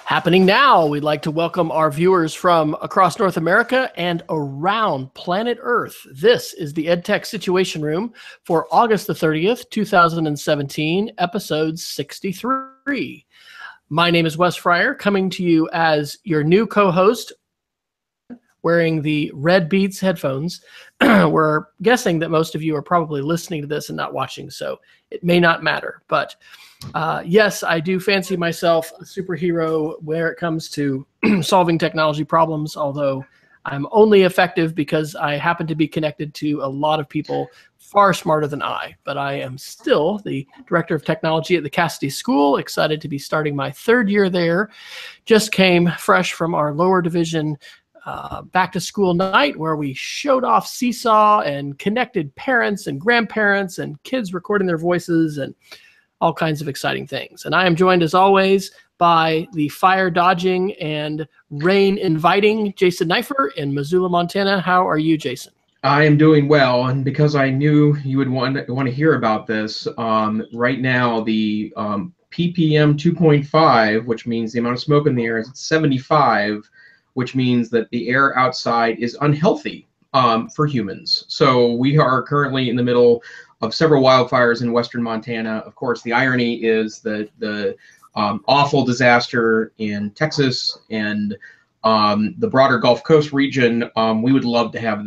Happening now, we'd like to welcome our viewers from across North America and around planet Earth. This is the EdTech Situation Room for August the 30th, 2017, episode 63. My name is Wes Fryer, coming to you as your new co-host, wearing the Red Beats headphones. We're guessing that most of you are probably listening to this and not watching, so it may not matter. But yes, I do fancy myself a superhero where it comes to solving technology problems, although I'm only effective because I happen to be connected to a lot of people far smarter than I. But I am still the Director of Technology at the Cassidy School, excited to be starting my third year there. Just came fresh from our lower division back to school night where we showed off Seesaw and connected parents and grandparents and kids recording their voices and all kinds of exciting things. And I am joined as always by the fire dodging and rain inviting Jason Neiffer in Missoula, Montana. How are you, Jason? I am doing well, and because I knew you would want to hear about this, right now the ppm 2.5, which means the amount of smoke in the air, is at 75, which means that the air outside is unhealthy for humans. So we are currently in the middle of several wildfires in western Montana. Of course, the irony is that the awful disaster in Texas and the broader Gulf Coast region, we would love to have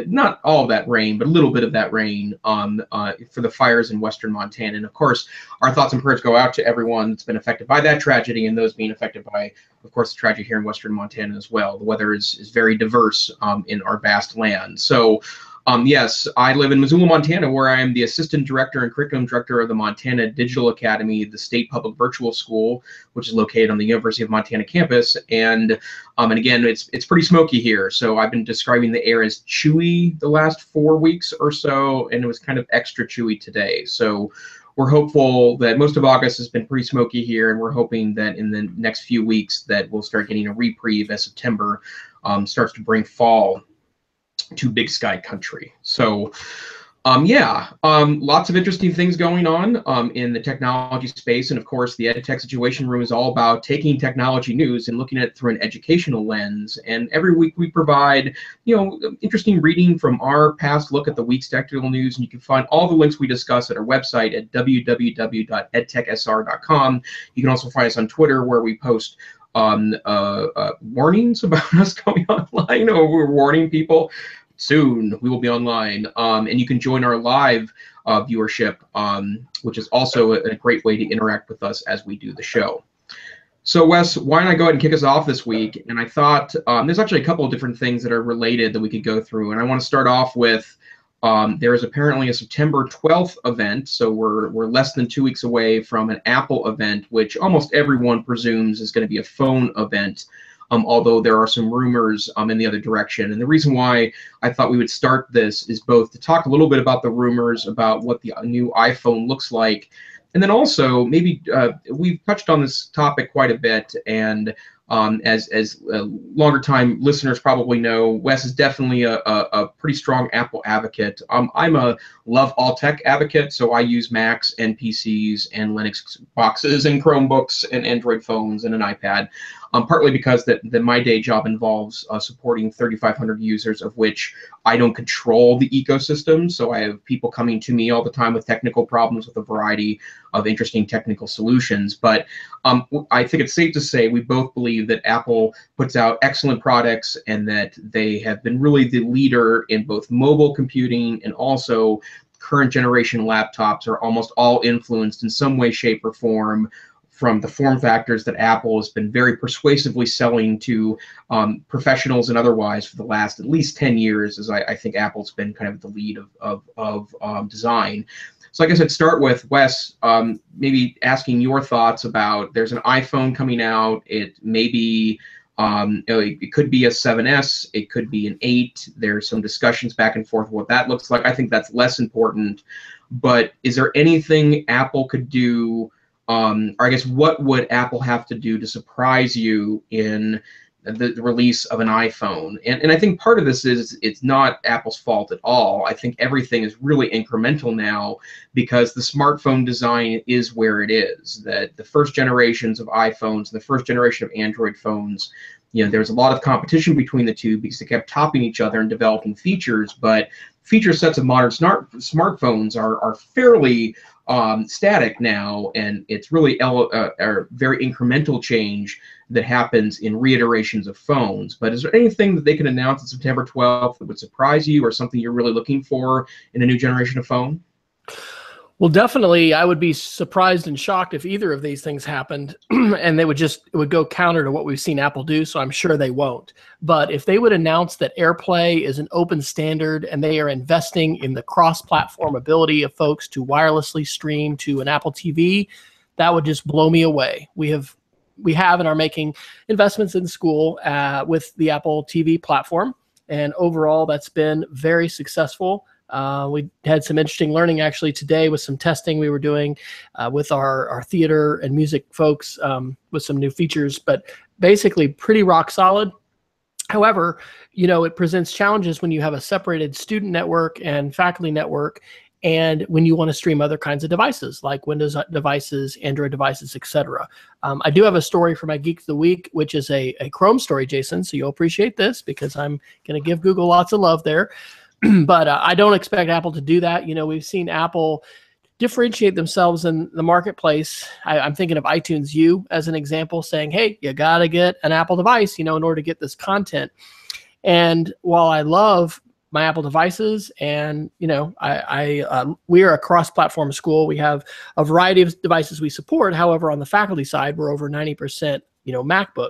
not all of that rain, but a little bit of that rain for the fires in western Montana. And of course, our thoughts and prayers go out to everyone that's been affected by that tragedy and those being affected by, of course, the tragedy here in western Montana as well. The weather is very diverse in our vast land. So yes, I live in Missoula, Montana, where I am the Assistant Director and Curriculum Director of the Montana Digital Academy, the state public virtual school, which is located on the University of Montana campus. And again, it's pretty smoky here. So I've been describing the air as chewy the last 4 weeks or so, and it was kind of extra chewy today. So we're hopeful that most of August has been pretty smoky here, and we're hoping that in the next few weeks that we'll start getting a reprieve as September starts to bring fall to Big Sky country. So lots of interesting things going on in the technology space. And of course, the EdTech Situation Room is all about taking technology news and looking at it through an educational lens. And every week we provide, interesting reading from our past look at the week's technical news. And you can find all the links we discuss at our website at www.edtechsr.com. You can also find us on Twitter, where we post warnings about us going online, or we're warning people soon we will be online, and you can join our live viewership, which is also a great way to interact with us as we do the show. So Wes, why don't I go ahead and kick us off this week? And I thought there's actually a couple of different things that are related that we could go through, and I want to start off with there is apparently a September 12th event, so we're less than 2 weeks away from an Apple event, which almost everyone presumes is going to be a phone event, although there are some rumors in the other direction. And the reason why I thought we would start this is both to talk a little bit about the rumors about what the new iPhone looks like, and then also maybe we've touched on this topic quite a bit, and as longer time listeners probably know, Wes is definitely a pretty strong Apple advocate. I'm a love all tech advocate, so I use Macs and PCs and Linux boxes and Chromebooks and Android phones and an iPad, partly because that my day job involves supporting 3,500 users, of which I don't control the ecosystem. So I have people coming to me all the time with technical problems with a variety of interesting technical solutions. But I think it's safe to say we both believe that Apple puts out excellent products and that they have been really the leader in both mobile computing, and also current generation laptops are almost all influenced in some way, shape, or form from the form factors that Apple has been very persuasively selling to professionals and otherwise for the last at least 10 years, as I think Apple's been kind of the lead of design. So I guess I'd start with, Wes, maybe asking your thoughts about, there's an iPhone coming out. It may be, it could be a 7S, it could be an 8. There's some discussions back and forth what that looks like. I think that's less important. But is there anything Apple could do, or I guess what would Apple have to do to surprise you in the release of an iPhone. And I think part of this is it's not Apple's fault at all. I think everything is really incremental now because the smartphone design is where it is. That the first generations of iPhones, the first generation of Android phones, there's a lot of competition between the two because they kept topping each other and developing features, but feature sets of modern smartphones are fairly static now, and it's really a very incremental change that happens in reiterations of phones. But is there anything that they can announce on September 12th that would surprise you, or something you're really looking for in a new generation of phone? Well, definitely, I would be surprised and shocked if either of these things happened, and it would go counter to what we've seen Apple do, so I'm sure they won't. But if they would announce that AirPlay is an open standard and they are investing in the cross-platform ability of folks to wirelessly stream to an Apple TV, that would just blow me away. We have and are making investments in school with the Apple TV platform, and overall, that's been very successful. We had some interesting learning actually today with some testing we were doing with our theater and music folks with some new features, but basically pretty rock solid. However, it presents challenges when you have a separated student network and faculty network, and when you want to stream other kinds of devices like Windows devices, Android devices, etc. I do have a story for my Geek of the Week, which is a Chrome story, Jason, so you'll appreciate this because I'm going to give Google lots of love there. But I don't expect Apple to do that. We've seen Apple differentiate themselves in the marketplace. I'm thinking of iTunes U as an example, saying, hey, you got to get an Apple device, in order to get this content. And while I love my Apple devices and, we are a cross-platform school. We have a variety of devices we support. However, on the faculty side, we're over 90%, MacBook.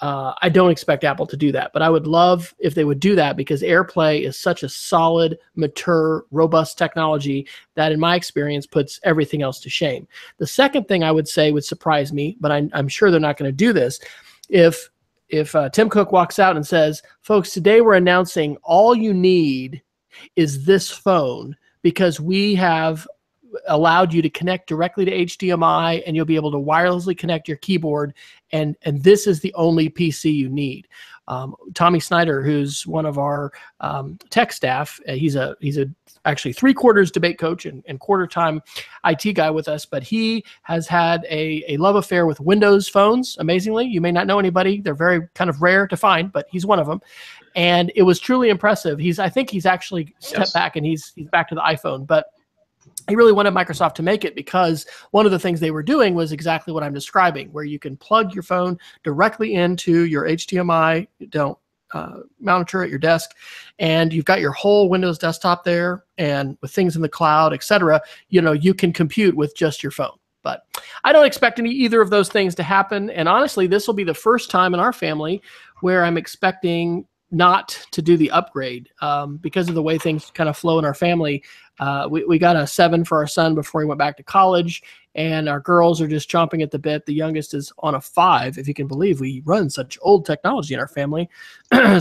I don't expect Apple to do that, but I would love if they would do that because AirPlay is such a solid, mature, robust technology that in my experience puts everything else to shame. The second thing I would say would surprise me, but I'm sure they're not going to do this. If Tim Cook walks out and says, folks, today we're announcing all you need is this phone because we have allowed you to connect directly to HDMI and you'll be able to wirelessly connect your keyboard, and this is the only PC you need. Tommy Snyder, who's one of our tech staff, he's actually 3/4 debate coach and quarter-time IT guy with us, but he has had a love affair with Windows phones, amazingly. You may not know anybody. They're very kind of rare to find, but he's one of them. And it was truly impressive. I think he's actually stepped back and he's back to the iPhone, but he really wanted Microsoft to make it because one of the things they were doing was exactly what I'm describing, where you can plug your phone directly into your HDMI, monitor at your desk, and you've got your whole Windows desktop there, and with things in the cloud, etc., you can compute with just your phone. But I don't expect either of those things to happen, and honestly, this will be the first time in our family where I'm expecting not to do the upgrade because of the way things kind of flow in our family. We got a 7 for our son before he went back to college, and our girls are just chomping at the bit. The youngest is on a 5, if you can believe we run such old technology in our family.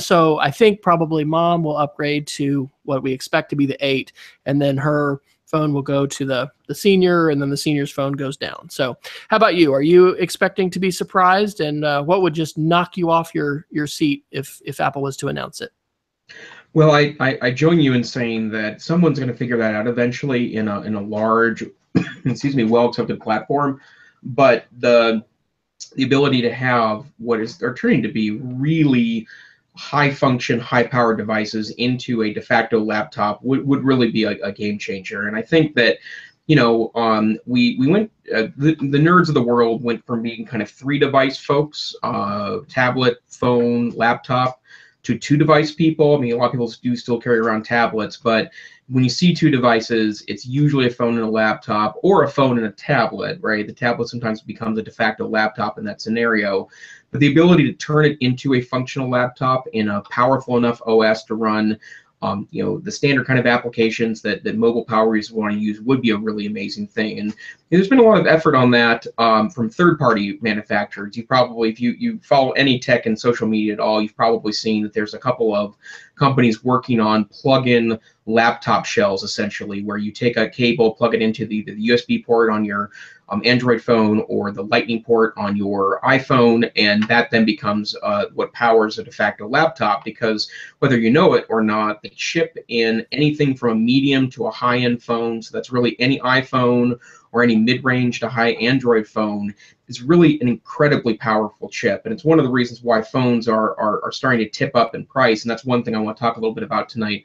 So I think probably mom will upgrade to what we expect to be the 8, and then her phone will go to the senior, and then the senior's phone goes down. So how about you? Are you expecting to be surprised? And what would just knock you off your seat if Apple was to announce it? Well, I join you in saying that someone's going to figure that out eventually in a large, excuse me, well-accepted platform. But the ability to have they're turning to be really high-function, high-powered devices into a de facto laptop would really be a game changer. And I think that we went the nerds of the world went from being kind of 3-device folks, tablet, phone, laptop, to 2-device people. I mean, a lot of people do still carry around tablets, but when you see 2 devices, it's usually a phone and a laptop, or a phone and a tablet, right? The tablet sometimes becomes a de facto laptop in that scenario. But the ability to turn it into a functional laptop in a powerful enough OS to run the standard kind of applications that mobile power users want to use would be a really amazing thing. And there's been a lot of effort on that from third-party manufacturers. You probably, if you follow any tech and social media at all, you've probably seen that there's a couple of companies working on plug-in laptop shells, essentially, where you take a cable, plug it into the USB port on your Android phone or the Lightning port on your iPhone, and that then becomes what powers a de facto laptop, because whether you know it or not, the chip in anything from a medium to a high-end phone, so that's really any iPhone or any mid-range to high Android phone, is really an incredibly powerful chip. And it's one of the reasons why phones are starting to tip up in price. And that's one thing I want to talk a little bit about tonight,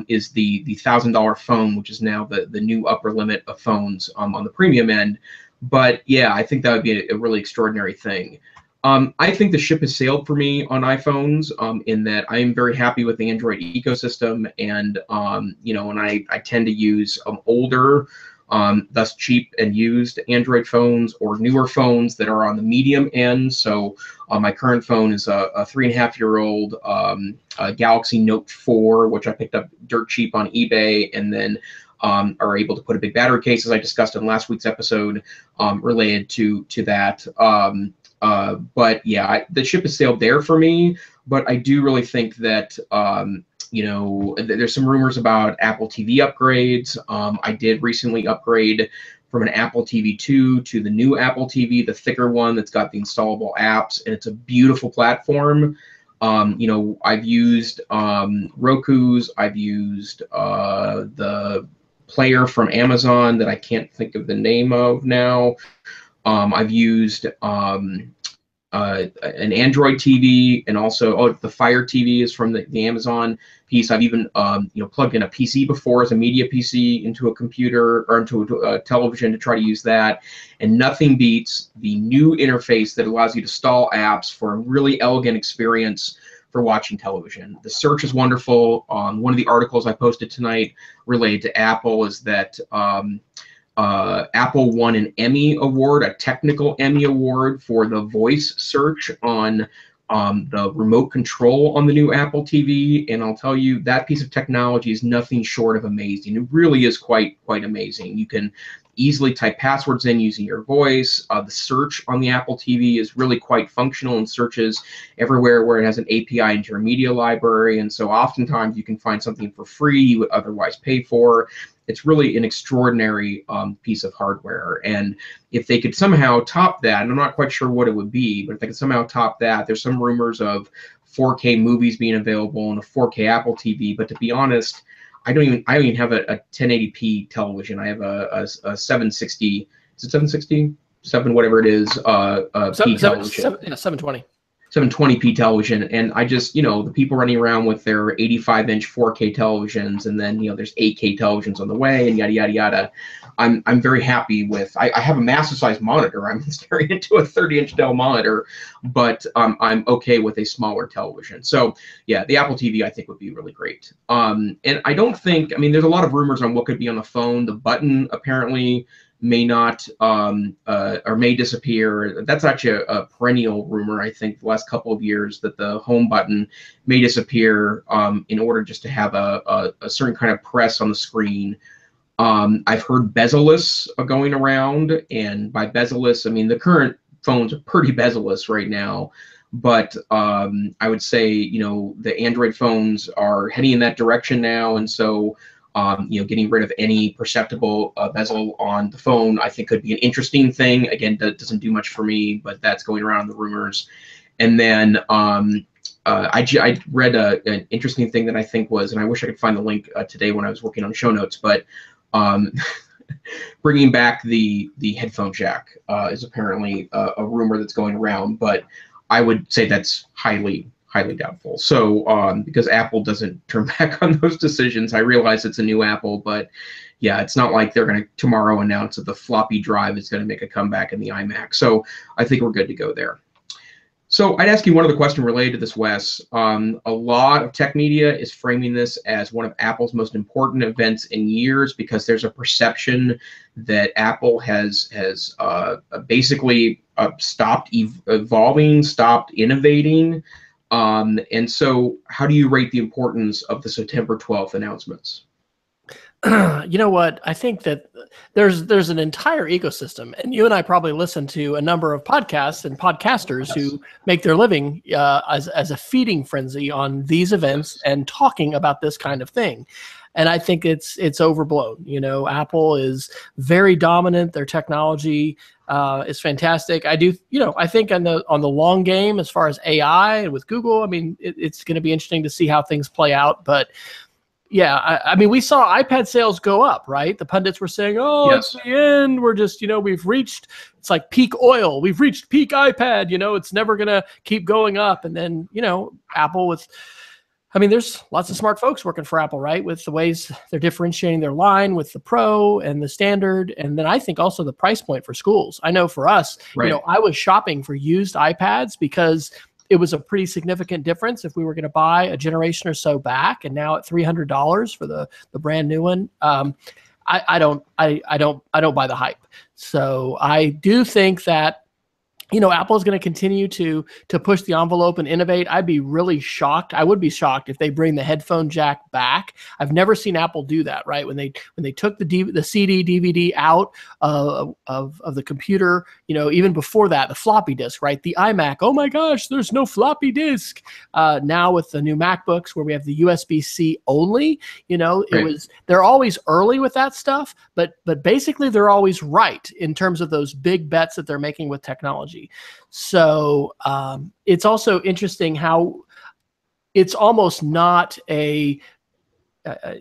is the $1,000 phone, which is now the new upper limit of phones on the premium end. But yeah, I think that would be a really extraordinary thing. I think the ship has sailed for me on iPhones, in that I am very happy with the Android ecosystem, and and I tend to use older, thus cheap and used Android phones, or newer phones that are on the medium end. So my current phone is a 3.5-year-old Galaxy Note 4, which I picked up dirt cheap on eBay, and then are able to put a big battery case, as I discussed in last week's episode, related to that. But yeah, the ship has sailed there for me. But I do really think that there's some rumors about Apple TV upgrades. I did recently upgrade from an Apple TV 2 to the new Apple TV, the thicker one that's got the installable apps, and it's a beautiful platform. I've used Roku's, I've used the player from Amazon that I can't think of the name of now. I've used an Android TV, and also the Fire TV is from the Amazon piece. I've even plugged in a PC before, as a media PC, into a computer or into a television to try to use that, and nothing beats the new interface that allows you to install apps for a really elegant experience for watching television. The search is wonderful. One of the articles I posted tonight related to Apple is that Apple won an Emmy Award, a technical Emmy Award, for the voice search on the remote control on the new Apple TV. And I'll tell you, that piece of technology is nothing short of amazing. It really is quite amazing. You can easily type passwords in using your voice. The search on the Apple TV is really quite functional and searches everywhere where it has an API into your media library. And so oftentimes you can find something for free you would otherwise pay for. It's really an extraordinary piece of hardware. And if they could somehow top that, and I'm not quite sure what it would be, but if they could somehow top that, there's some rumors of 4K movies being available on a 4K Apple TV. But to be honest, I don't even have a 1080p television. I have a 760. Is it 760? 7 whatever it is. P television. 720. 720p television, and I just, the people running around with their 85-inch 4K televisions, and then there's 8K televisions on the way, and yada yada yada. I'm very happy with. I have a massive size monitor. I'm staring into a 30-inch Dell monitor, but I'm okay with a smaller television. So yeah, the Apple TV I think would be really great. And I don't think. There's a lot of rumors on what could be on the phone. The button apparently may not or may disappear. That's actually a perennial rumor, I think, the last couple of years, that the home button may disappear in order just to have a certain kind of press on the screen. I've heard bezel-less going around, and by bezel-less, the current phones are pretty bezel-less right now. But I would say, the Android phones are heading in that direction now, and so getting rid of any perceptible bezel on the phone, I think, could be an interesting thing. Again, that doesn't do much for me, but that's going around the rumors. And then I read an interesting thing that I think was, and I wish I could find the link today when I was working on the show notes, but bringing back the headphone jack is apparently a rumor that's going around, but I would say that's highly doubtful. So because Apple doesn't turn back on those decisions. I realize it's a new Apple, but yeah, it's not like they're going to tomorrow announce that the floppy drive is going to make a comeback in the iMac. So I think we're good to go there. So I'd ask you one other question related to this, Wes. A lot of tech media is framing this as one of Apple's most important events in years, because there's a perception that Apple has basically stopped evolving, stopped innovating. And so how do you rate the importance of the September 12th announcements? You know what? I think that there's an entire ecosystem, and you and I probably listen to a number of podcasts and podcasters who make their living as a feeding frenzy on these events and talking about this kind of thing. And I think it's overblown. You know, Apple is very dominant. Their technology is fantastic. I do, you know, I think on the long game, as far as AI and with Google, I mean, it's going to be interesting to see how things play out. But yeah, I mean, we saw iPad sales go up, right? The pundits were saying, oh, Yes. it's the end. We're just, you know, we've reached, it's like peak oil. We've reached peak iPad, you know, it's never going to keep going up. And then, you know, Apple with, I mean, there's lots of smart folks working for Apple, right? With the ways they're differentiating their line with the Pro and the Standard. And then I think also the price point for schools. I know for us, Right. you know, I was shopping for used iPads because it was a pretty significant difference if we were going to buy a generation or so back, and now at $300 for the brand new one. I don't buy the hype. So I do think that, you know, Apple is going to continue to push the envelope and innovate. I'd be really shocked. I would be shocked if they bring the headphone jack back. I've never seen Apple do that, right? When they took the CD, DVD out of the computer, you know, even before that, the floppy disk, right? The iMac, oh my gosh, there's no floppy disk. Now with the new MacBooks where we have the USB-C only, you know, they're always early with that stuff, but basically they're always right in terms of those big bets that they're making with technology. So it's also interesting how it's almost not a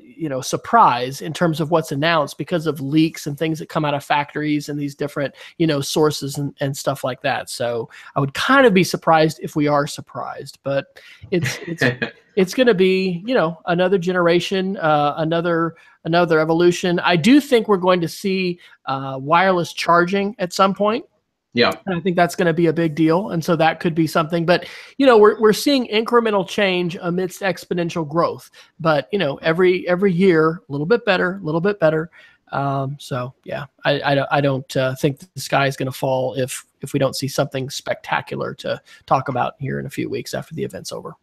you know, surprise in terms of what's announced because of leaks and things that come out of factories and these different, you know, sources and stuff like that. So I would kind of be surprised if we are surprised, but it's going to be, you know, another generation, another evolution. I do think we're going to see wireless charging at some point. Yeah. And I think that's going to be a big deal. And so that could be something. But, you know, we're seeing incremental change amidst exponential growth. But, you know, every year, a little bit better, a little bit better. So, yeah, I don't think the sky is going to fall if we don't see something spectacular to talk about here in a few weeks after the event's over.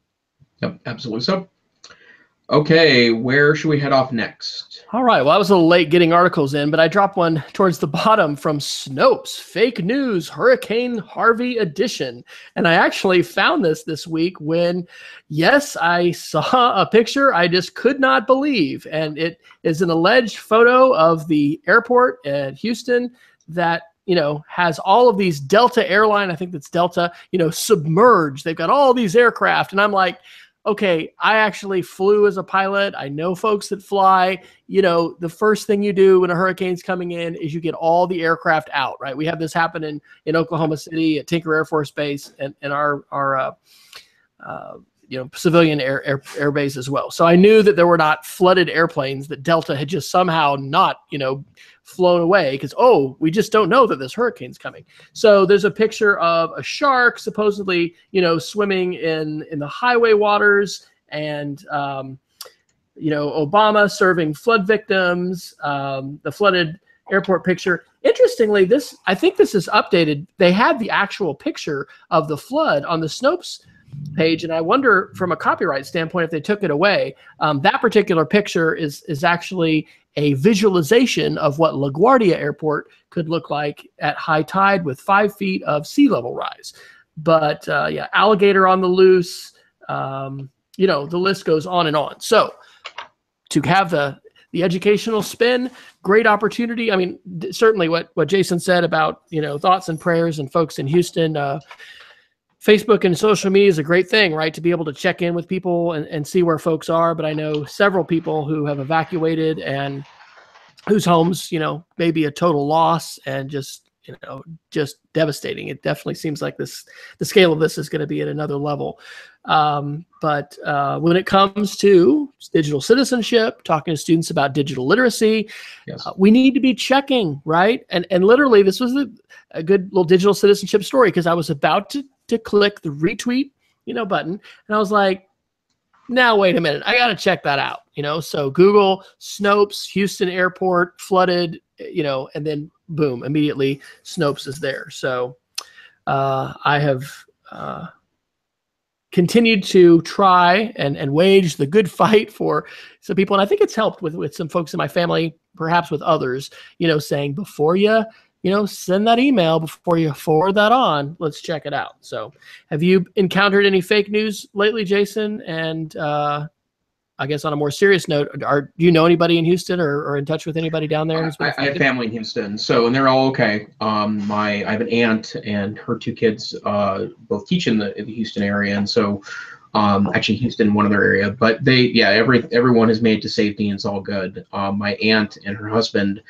Yep, absolutely so. Okay, where should we head off next? All right. Well, I was a little late getting articles in, but I dropped one towards the bottom from Snopes, Fake News, Hurricane Harvey Edition. And I actually found this week when, yes, I saw a picture I just could not believe. And it is an alleged photo of the airport at Houston that, you know, has all of these Delta airline, I think that's Delta, you know, submerged. They've got all these aircraft. And I'm like, okay, I actually flew as a pilot. I know folks that fly. You know, the first thing you do when a hurricane's coming in is you get all the aircraft out, right? We have this happen in Oklahoma City at Tinker Air Force Base and our you know, civilian air base as well. So I knew that there were not flooded airplanes, that Delta had just somehow not, you know, flown away because, oh, we just don't know that this hurricane's coming. So there's a picture of a shark supposedly, you know, swimming in the highway waters, and you know, Obama serving flood victims, the flooded airport picture. Interestingly, I think this is updated. They had the actual picture of the flood on the Snopes page, and I wonder from a copyright standpoint if they took it away. That particular picture is actually a visualization of what LaGuardia Airport could look like at high tide with 5 feet of sea level rise. But yeah, alligator on the loose, you know, the list goes on and on. So to have the educational spin, great opportunity. I mean, certainly what Jason said about, you know, thoughts and prayers and folks in Houston. Facebook and social media is a great thing, right? To be able to check in with people and see where folks are. But I know several people who have evacuated and whose homes, you know, may be a total loss and just, you know, just devastating. It definitely seems like the scale of this is going to be at another level. But when it comes to digital citizenship, talking to students about digital literacy, Yes. We need to be checking, right? And literally, this was a good little digital citizenship story because I was about to click the retweet, you know, button, and I was like, now wait a minute, I got to check that out, you know. So Google Snopes, Houston Airport flooded, you know, and then boom, immediately Snopes is there. So I have continued to try and wage the good fight for some people. And I think it's helped with some folks in my family, perhaps with others, you know, saying before you know, send that email, before you forward that on, let's check it out. So have you encountered any fake news lately, Jason? And I guess on a more serious note, do you know anybody in Houston or in touch with anybody down there who's been I have family in Houston, and they're all okay. I have an aunt and her two kids both teach in the Houston area, and so actually Houston, one other area, but everyone has made it to safety and it's all good. My aunt and her husband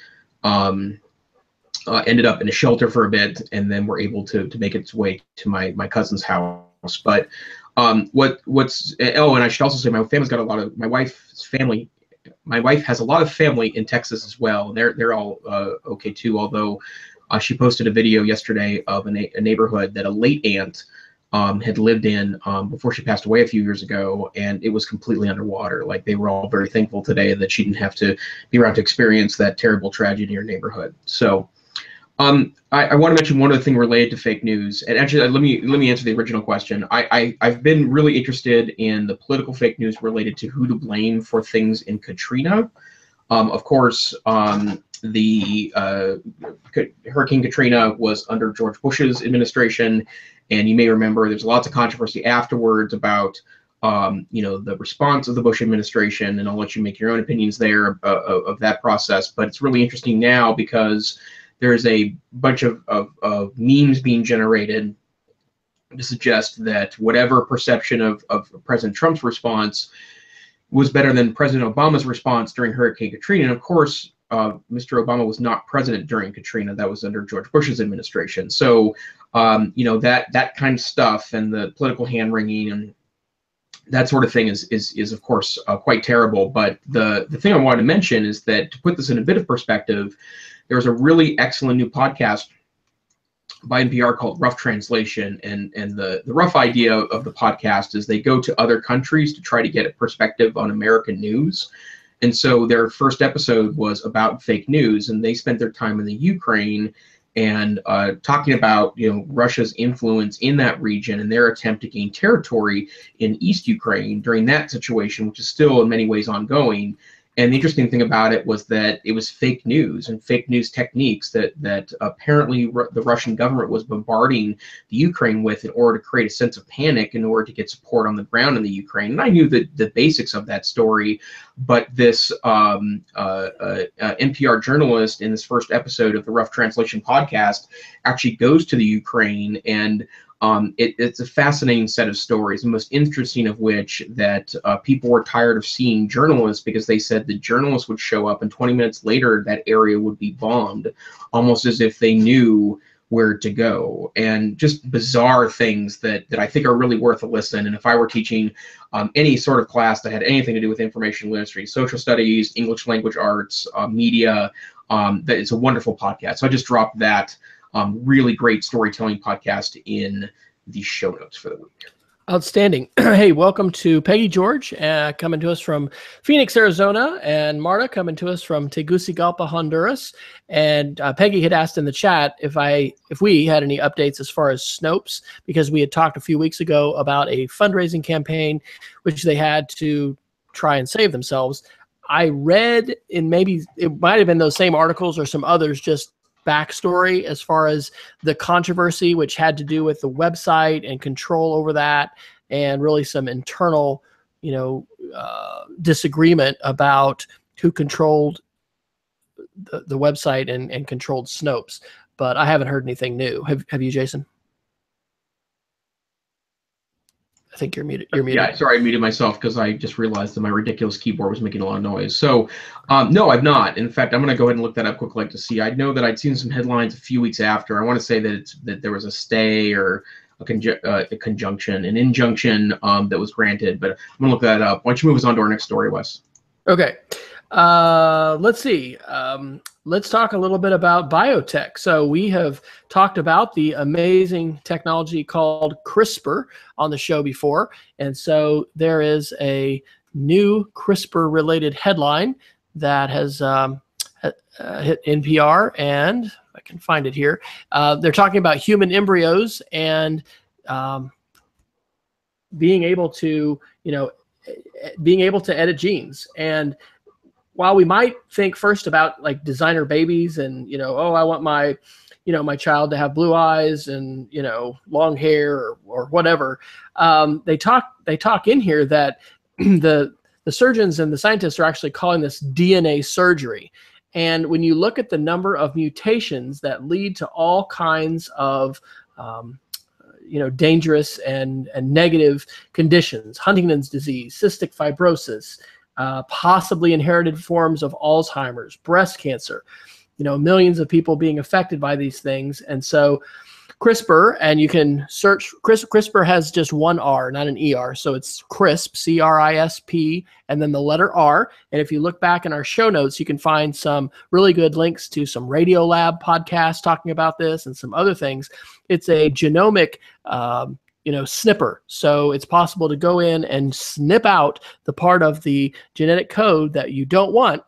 ended up in a shelter for a bit, and then were able to make its way to my cousin's house. But and I should also say my family's got a lot of my wife's family. My wife has a lot of family in Texas as well. They're all okay too. Although she posted a video yesterday of a neighborhood that a late aunt had lived in before she passed away a few years ago, and it was completely underwater. Like, they were all very thankful today that she didn't have to be around to experience that terrible tragedy in her neighborhood. So I want to mention one other thing related to fake news. And actually, let me answer the original question. I've been really interested in the political fake news related to who to blame for things in Katrina. Of course, the Hurricane Katrina was under George Bush's administration, and you may remember there's lots of controversy afterwards about the response of the Bush administration, and I'll let you make your own opinions there of that process. But it's really interesting now because there's a bunch of memes being generated to suggest that whatever perception of President Trump's response was better than President Obama's response during Hurricane Katrina. And of course, Mr. Obama was not president during Katrina. That was under George Bush's administration. So, that kind of stuff and the political hand-wringing and that sort of thing is of course quite terrible. But the thing I wanted to mention is that, to put this in a bit of perspective, there's a really excellent new podcast by NPR called Rough Translation, and the rough idea of the podcast is they go to other countries to try to get a perspective on American news. And so their first episode was about fake news, and they spent their time in the Ukraine and talking about Russia's influence in that region and their attempt to gain territory in East Ukraine during that situation, which is still in many ways ongoing. And the interesting thing about it was that it was fake news and fake news techniques that apparently the Russian government was bombarding the Ukraine with in order to create a sense of panic in order to get support on the ground in the Ukraine. And I knew the basics of that story, but this NPR journalist in this first episode of the Rough Translation podcast actually goes to the Ukraine, and it's a fascinating set of stories, the most interesting of which that people were tired of seeing journalists, because they said the journalists would show up and 20 minutes later that area would be bombed, almost as if they knew where to go. And just bizarre things that I think are really worth a listen. And if I were teaching any sort of class that had anything to do with information literacy, social studies, English language arts, media, that it's a wonderful podcast. So I just dropped that really great storytelling podcast in the show notes for the week. Outstanding. Hey, welcome to Peggy George, coming to us from Phoenix, Arizona, and Marta coming to us from Tegucigalpa, Honduras. And Peggy had asked in the chat if we had any updates as far as Snopes, because we had talked a few weeks ago about a fundraising campaign which they had to try and save themselves. I read in, maybe it might have been those same articles or some others, just backstory as far as the controversy, which had to do with the website and control over that, and really some internal, disagreement about who controlled the website and controlled Snopes. But I haven't heard anything new. Have you, Jason? I think you're muted. Yeah, sorry, I muted myself because I just realized that my ridiculous keyboard was making a lot of noise. So, no, I've not. In fact, I'm going to go ahead and look that up quickly to see. I know that I'd seen some headlines a few weeks after. I want to say that there was a stay or an injunction that was granted, but I'm going to look that up. Why don't you move us on to our next story, Wes? Okay. Let's see. Let's talk a little bit about biotech. So we have talked about the amazing technology called CRISPR on the show before. And so there is a new CRISPR-related headline that has hit NPR, and I can find it here. They're talking about human embryos and being able to edit genes. And while we might think first about like designer babies and, I want my, my child to have blue eyes and, long hair or whatever, they talk in here that the the surgeons and the scientists are actually calling this DNA surgery. And when you look at the number of mutations that lead to all kinds of dangerous and negative conditions, Huntington's disease, cystic fibrosis, possibly inherited forms of Alzheimer's, breast cancer, millions of people being affected by these things. And so CRISPR, and you can search, CRISPR has just one R, not an ER. So it's CRISP, CRISP, and then the letter R. And if you look back in our show notes, you can find some really good links to some Radiolab podcasts talking about this and some other things. It's a genomic snipper. So it's possible to go in and snip out the part of the genetic code that you don't want.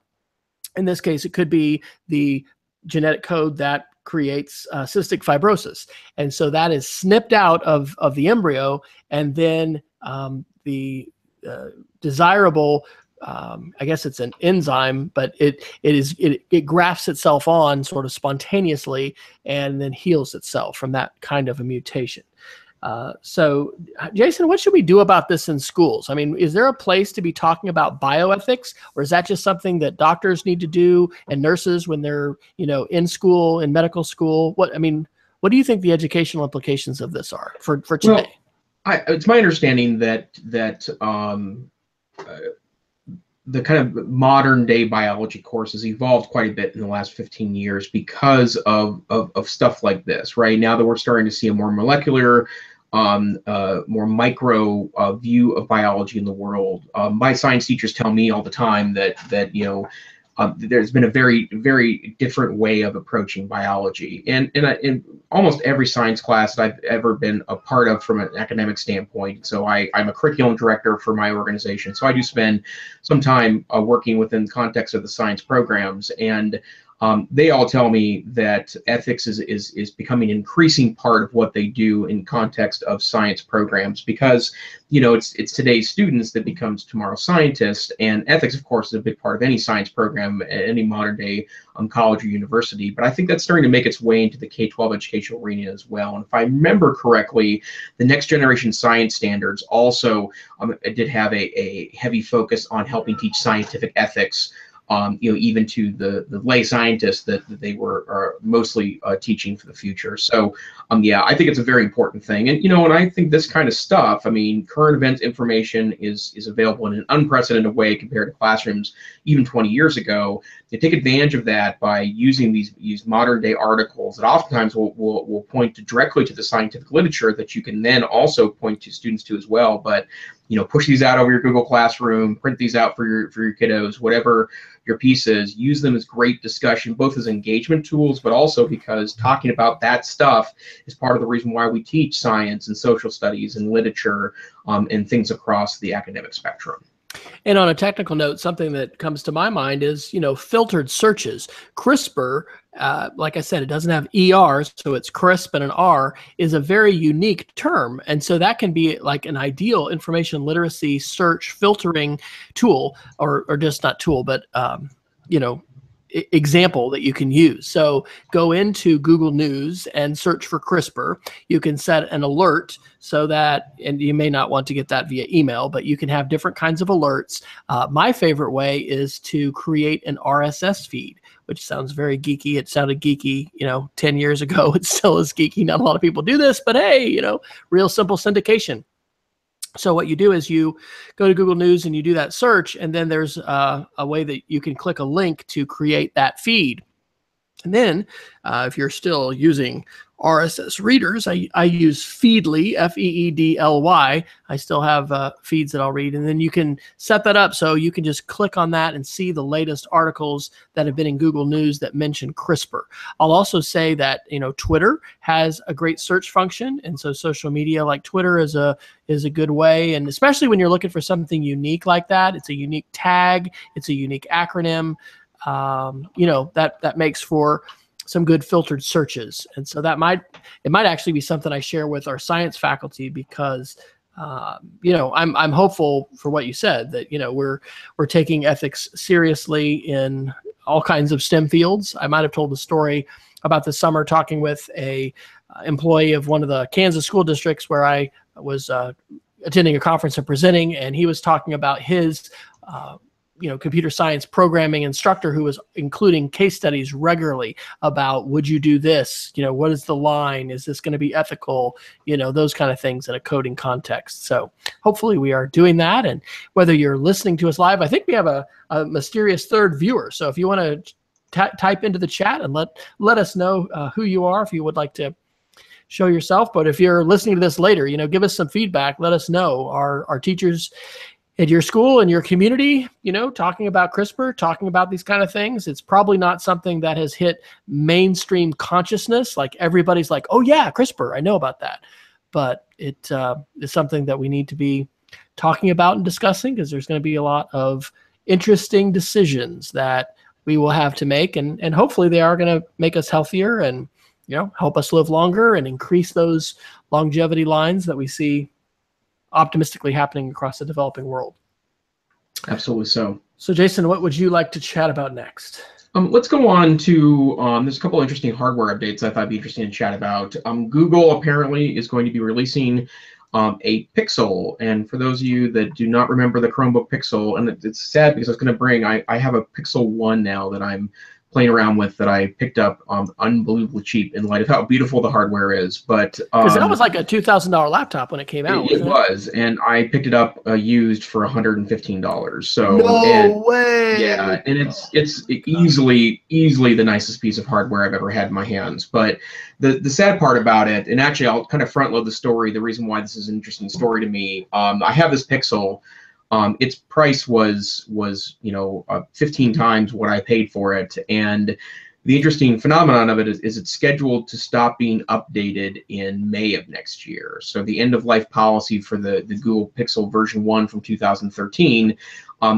In this case, it could be the genetic code that creates cystic fibrosis. And so that is snipped out of the embryo, and then the desirable, I guess it's an enzyme, but it grafts itself on sort of spontaneously and then heals itself from that kind of a mutation. So, Jason, what should we do about this in schools? I mean, is there a place to be talking about bioethics, or is that just something that doctors need to do and nurses when they're, in school, in medical school? What do you think the educational implications of this are for today? Well, it's my understanding that the kind of modern day biology course has evolved quite a bit in the last 15 years because of stuff like this, right? Now that we're starting to see a more molecular, more micro view of biology in the world. My science teachers tell me all the time that there's been a very, very different way of approaching biology. And in almost every science class that I've ever been a part of from an academic standpoint, so I'm a curriculum director for my organization, so I do spend some time working within the context of the science programs, and they all tell me that ethics is becoming an increasing part of what they do in context of science programs, because it's today's students that becomes tomorrow's scientists, and ethics, of course, is a big part of any science program at any modern day college or university. But I think that's starting to make its way into the K-12 educational arena as well. And if I remember correctly, the next generation science standards also did have a heavy focus on helping teach scientific ethics. Even to the lay scientists that they are mostly teaching for the future. So, I think it's a very important thing. And, and I think this kind of stuff, current event information is available in an unprecedented way compared to classrooms even 20 years ago. They take advantage of that by using these modern day articles that oftentimes will point directly to the scientific literature that you can then also point to students to as well. But, push these out over your Google Classroom, print these out for your kiddos, whatever your piece is, use them as great discussion, both as engagement tools, but also because talking about that stuff is part of the reason why we teach science and social studies and literature and things across the academic spectrum. And on a technical note, something that comes to my mind is, filtered searches. CRISPR, like I said, it doesn't have ER, so it's CRISP and an R, is a very unique term. And so that can be like an ideal information literacy search filtering tool, or just not tool, but, example that you can use. So go into Google News and search for CRISPR. You can set an alert so that, and you may not want to get that via email, but you can have different kinds of alerts. My favorite way is to create an RSS feed, which sounds very geeky. It sounded geeky, 10 years ago. It still is geeky. Not a lot of people do this, but hey, real simple syndication. So what you do is you go to Google News and you do that search, and then there's a way that you can click a link to create that feed. And then if you're still using RSS readers, I use Feedly, Feedly. I still have feeds that I'll read. And then you can set that up so you can just click on that and see the latest articles that have been in Google News that mention CRISPR. I'll also say that, Twitter has a great search function. And so social media like Twitter is a good way. And especially when you're looking for something unique like that, it's a unique tag, it's a unique acronym, that makes for some good filtered searches. And so it might actually be something I share with our science faculty, because I'm hopeful for what you said, that we're taking ethics seriously in all kinds of STEM fields. I might have told the story about this summer talking with a employee of one of the Kansas school districts where I was attending a conference and presenting, and he was talking about his computer science programming instructor who was including case studies regularly about, would you do this? What is the line? Is this going to be ethical? Those kind of things in a coding context. So hopefully we are doing that. And whether you're listening to us live, I think we have a mysterious third viewer. So if you want to type into the chat and let us know who you are, if you would like to show yourself. But if you're listening to this later, give us some feedback. Let us know. Our teachers at your school and your community, talking about CRISPR, talking about these kind of things. It's probably not something that has hit mainstream consciousness. Like everybody's like, oh yeah, CRISPR, I know about that. But it is something that we need to be talking about and discussing, because there's going to be a lot of interesting decisions that we will have to make. And hopefully they are going to make us healthier and, help us live longer and increase those longevity lines that we see optimistically happening across the developing world. Absolutely so. So Jason, what would you like to chat about next? Let's go on to, there's a couple of interesting hardware updates I thought would be interesting to chat about. Google apparently is going to be releasing a Pixel. And for those of you that do not remember the Chromebook Pixel, and it's sad because I have a Pixel 1 now that I'm playing around with, that I picked up unbelievably cheap in light of how beautiful the hardware is. But because that was like a $2,000 laptop when it came out. It was, and I picked it up used for $115. So no way. Yeah, and it's easily the nicest piece of hardware I've ever had in my hands. But the sad part about it, and actually I'll kind of front load the story, the reason why this is an interesting story to me. I have this Pixel. Its price was 15 times what I paid for it, and the interesting phenomenon of it is it's scheduled to stop being updated in May of next year. So the end of life policy for the Google Pixel version 1 from 2013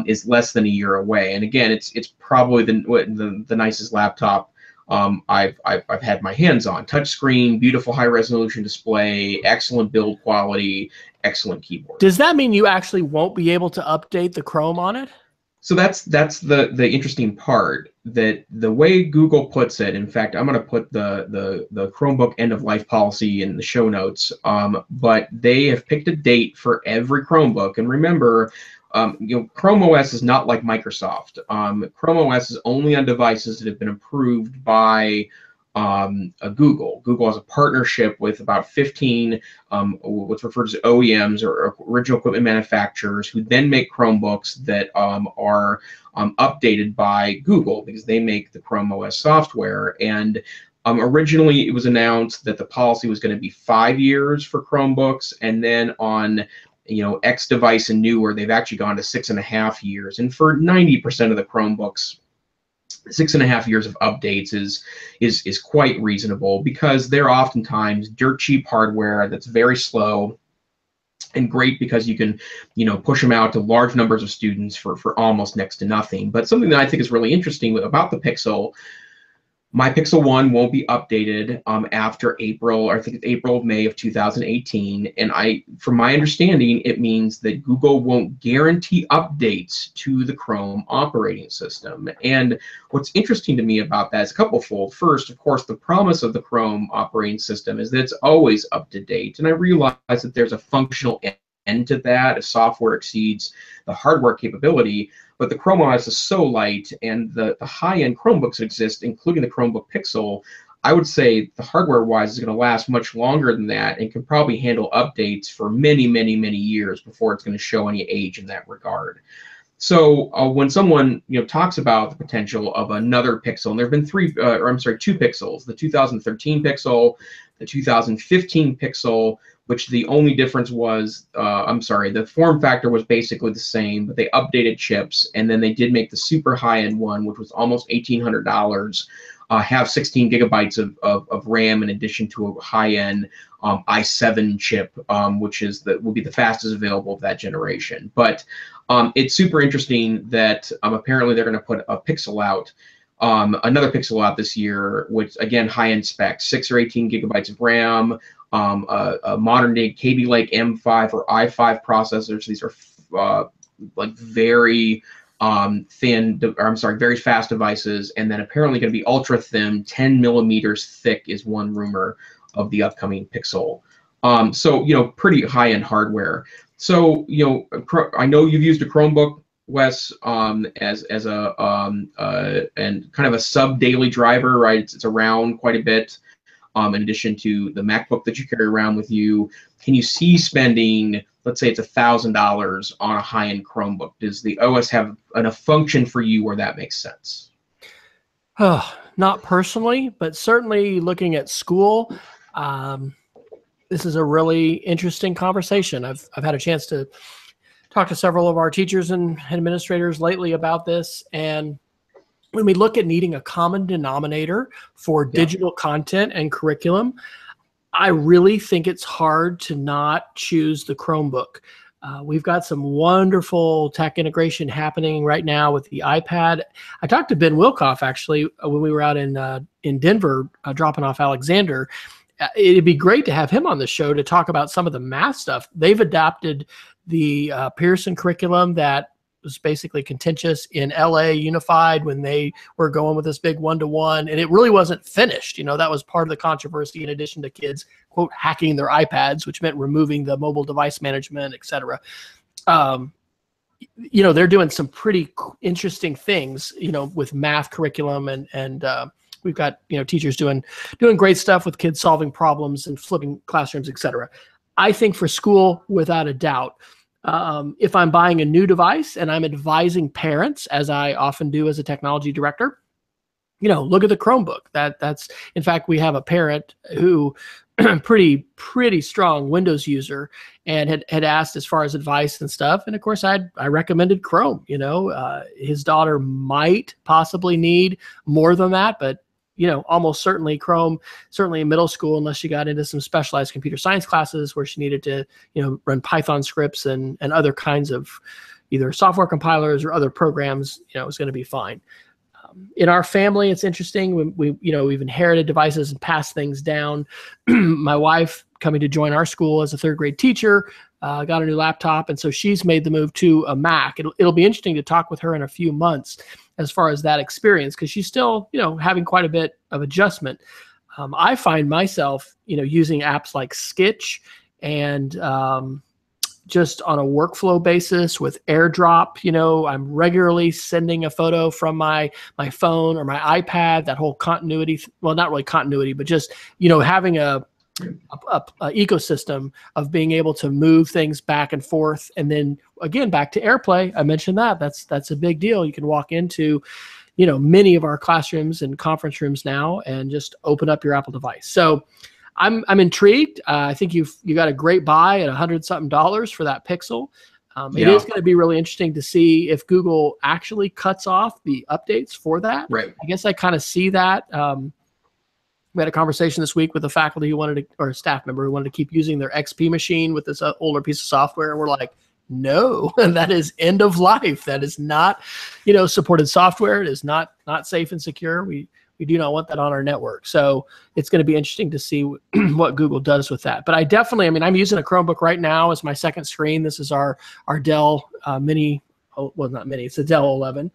is less than a year away. And again, it's probably the nicest laptop I've had my hands on. Touchscreen, beautiful high resolution display, excellent build quality, excellent keyboard. Does that mean you actually won't be able to update the Chrome on it? So that's the interesting part, that the way Google puts it. In fact, I'm going to put the Chromebook end of life policy in the show notes. But they have picked a date for every Chromebook, and remember, Chrome OS is not like Microsoft. Chrome OS is only on devices that have been approved by Google. Google has a partnership with about 15 what's referred to as OEMs, or original equipment manufacturers, who then make Chromebooks that are updated by Google, because they make the Chrome OS software. And originally it was announced that the policy was going to be 5 years for Chromebooks, and then on X device and newer, they've actually gone to 6.5 years. And for 90% of the Chromebooks, 6.5 years of updates is quite reasonable, because they're oftentimes dirt cheap hardware that's very slow, and great because you can push them out to large numbers of students for almost next to nothing. But something that I think is really interesting about the Pixel, my Pixel 1 won't be updated after April, or I think it's April, May of 2018. And from my understanding, it means that Google won't guarantee updates to the Chrome operating system. And what's interesting to me about that is a couple-fold. First, of course, the promise of the Chrome operating system is that it's always up to date. And I realize that there's a functional end to that if software exceeds the hardware capability. But the Chrome OS is so light, and the high-end Chromebooks that exist, including the Chromebook Pixel, I would say the hardware-wise is going to last much longer than that, and can probably handle updates for many, many, many years before it's going to show any age in that regard. So when someone talks about the potential of another Pixel, and there have been two Pixels, the 2013 Pixel, the 2015 Pixel, which the only difference was, the form factor was basically the same, but they updated chips, and then they did make the super high-end one, which was almost $1,800, have 16 gigabytes of RAM in addition to a high-end i7 chip, which will be the fastest available of that generation. But it's super interesting that apparently they're going to put a Pixel out, another Pixel out this year, which again, high-end specs, 6 or 18 gigabytes of RAM, a modern-day Kaby Lake M5 or i5 processors. These are like very very fast devices, and then apparently going to be ultra thin, 10 millimeters thick is one rumor of the upcoming Pixel. So pretty high-end hardware. So I know you've used a Chromebook Wes, as a and kind of a sub daily driver, right? It's around quite a bit. In addition to the MacBook that you carry around with you, can you see spending, let's say it's $1,000 on a high-end Chromebook? Does the OS have enough function for you where that makes sense? Not personally, but certainly looking at school, this is a really interesting conversation. I've had a chance to talk to several of our teachers and administrators lately about this, and when we look at needing a common denominator for digital content and curriculum, I really think it's hard to not choose the Chromebook. We've got some wonderful tech integration happening right now with the iPad. I talked to Ben Wilkoff actually when we were out in Denver dropping off Alexander. It'd be great to have him on the show to talk about some of the math stuff. They've adapted the Pearson curriculum that was basically contentious in LA Unified when they were going with this big one-to-one, and it really wasn't finished. You know, that was part of the controversy, in addition to kids, quote, hacking their iPads, which meant removing the mobile device management, et cetera. You know, they're doing some pretty interesting things, you know, with math curriculum, and we've got, you know, teachers doing great stuff with kids solving problems and flipping classrooms, et cetera. I think for school, without a doubt, if I'm buying a new device and I'm advising parents, as I often do as a technology director, you know, look at the Chromebook. That's in fact, we have a parent who pretty strong Windows user and had asked as far as advice and stuff. And of course, I recommended Chrome. You know, his daughter might possibly need more than that, but you know, almost certainly Chrome, certainly in middle school, unless she got into some specialized computer science classes where she needed to, you know, run Python scripts and other kinds of either software compilers or other programs, you know, it's going to be fine. In our family, it's interesting. We've inherited devices and passed things down. My wife, coming to join our school as a third grade teacher, got a new laptop, and so she's made the move to a Mac. It'll be interesting to talk with her in a few months as far as that experience, because she's still, you know, having quite a bit of adjustment. I find myself, you know, using apps like Sketch and just on a workflow basis with AirDrop. You know, I'm regularly sending a photo from my phone or my iPad, that whole continuity, well, not really continuity, but just, you know, having a ecosystem of being able to move things back and forth. And then again, back to AirPlay, I mentioned that's a big deal. You can walk into, you know, many of our classrooms and conference rooms now and just open up your Apple device. So I'm intrigued. I think you got a great buy at $100-something for that Pixel. It is going to be really interesting to see if Google actually cuts off the updates for that. Right. I guess I kind of see that. We had a conversation this week with a faculty who wanted to, or a staff member who wanted to keep using their XP machine with this older piece of software. And we're like, no, that is end of life. That is not, you know, supported software. It is not safe and secure. We do not want that on our network. So it's going to be interesting to see what Google does with that. But I'm using a Chromebook right now as my second screen. This is our Dell Mini, well, not Mini, it's a Dell 11,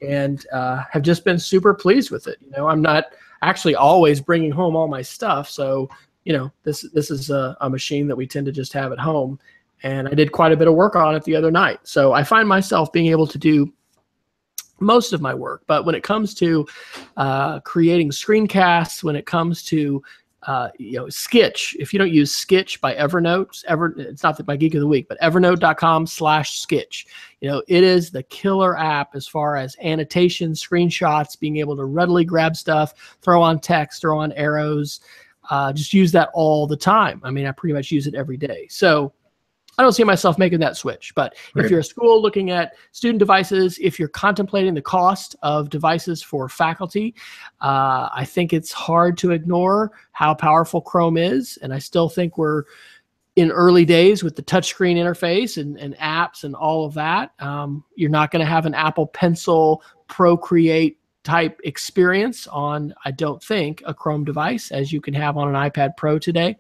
and have just been super pleased with it. You know, I'm not actually always bringing home all my stuff. So, you know, this is a machine that we tend to just have at home. And I did quite a bit of work on it the other night. So I find myself being able to do most of my work. But when it comes to creating screencasts, when it comes to you know, Sketch, if you don't use Sketch by Evernote, it's not my geek of the week, but evernote.com/Sketch. You know, it is the killer app as far as annotations, screenshots, being able to readily grab stuff, throw on text, throw on arrows, just use that all the time. I mean, I pretty much use it every day. So I don't see myself making that switch. But if you're a school looking at student devices, if you're contemplating the cost of devices for faculty, I think it's hard to ignore how powerful Chrome is. And I still think we're in early days with the touchscreen interface and apps and all of that. You're not going to have an Apple Pencil Procreate type experience on, I don't think, a Chrome device as you can have on an iPad Pro today.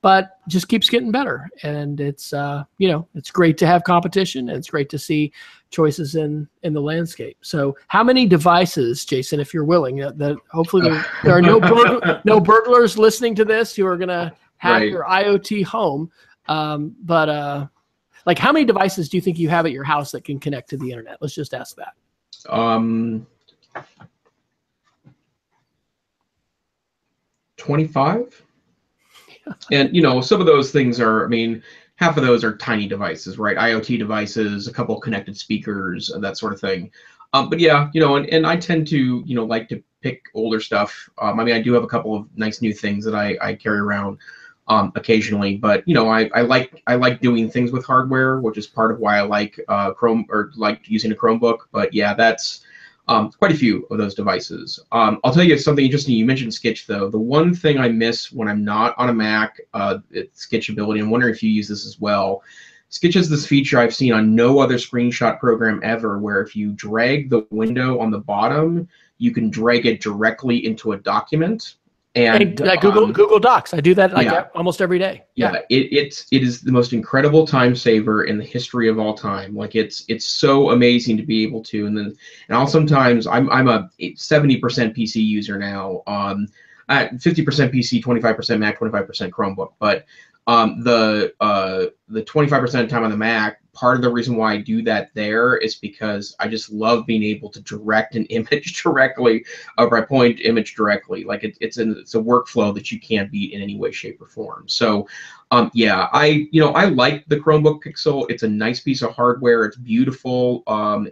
But just keeps getting better, and it's you know, it's great to have competition, and it's great to see choices in the landscape. So, how many devices, Jason, if you're willing, that hopefully there are no burglars listening to this who are going to hack your IoT home. But Like, how many devices do you think you have at your house that can connect to the internet? Let's just ask that. 25. And, you know, some of those things are, I mean, half of those are tiny devices, right? IoT devices, a couple connected speakers, that sort of thing. But yeah, you know, and I tend to, you know, like to pick older stuff. I mean, I do have a couple of nice new things that I carry around occasionally, but you know, I like doing things with hardware, which is part of why I like Chrome, or like using a Chromebook. But yeah, that's quite a few of those devices. I'll tell you something interesting. You mentioned Sketch, though. The one thing I miss when I'm not on a Mac, it's Sketchability. I'm wondering if you use this as well. Sketch has this feature I've seen on no other screenshot program ever, where if you drag the window on the bottom, you can drag it directly into a document. And Google Docs, I do that like almost every day. Yeah, it is the most incredible time saver in the history of all time. Like it's so amazing to be able to. And I'll sometimes I'm a 70% PC user now. At 50% PC, 25% Mac, 25% Chromebook. But the 25% of the time on the Mac, part of the reason why I do that there is because I just love being able to direct an image directly, or I point image directly. Like it's a workflow that you can't beat in any way, shape, or form. So yeah, I like the Chromebook Pixel. It's a nice piece of hardware. It's beautiful.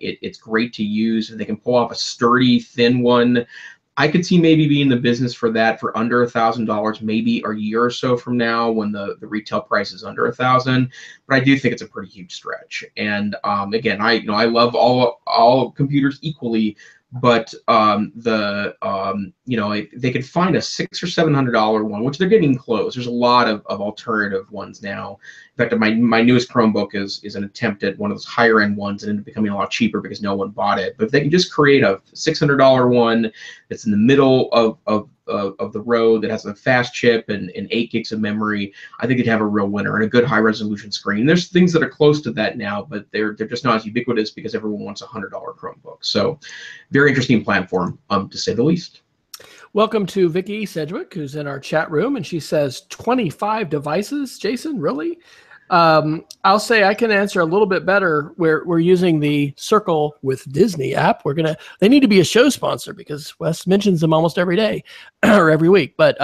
It's great to use. They can pull off a sturdy, thin one. I could see maybe being in the business for that for under $1,000, maybe a year or so from now when the retail price is under $1,000. But I do think it's a pretty huge stretch. And again, I love all computers equally, but if they could find a $600 or $700 one, which they're getting close. There's a lot of alternative ones now. In fact, my newest Chromebook is an attempt at one of those higher end ones, and ended up becoming a lot cheaper because no one bought it. But if they can just create a $600 one that's in the middle of the road, that has a fast chip and 8 gigs of memory, I think it'd have a real winner, and a good high resolution screen. There's things that are close to that now, but they're just not as ubiquitous because everyone wants a $100 Chromebook. So very interesting platform, to say the least. Welcome to Vicki Sedgwick, who's in our chat room, and she says 25 devices. Jason, really? I'll say I can answer a little bit better. We're using the Circle with Disney app. They need to be a show sponsor because Wes mentions them almost every day or every week. But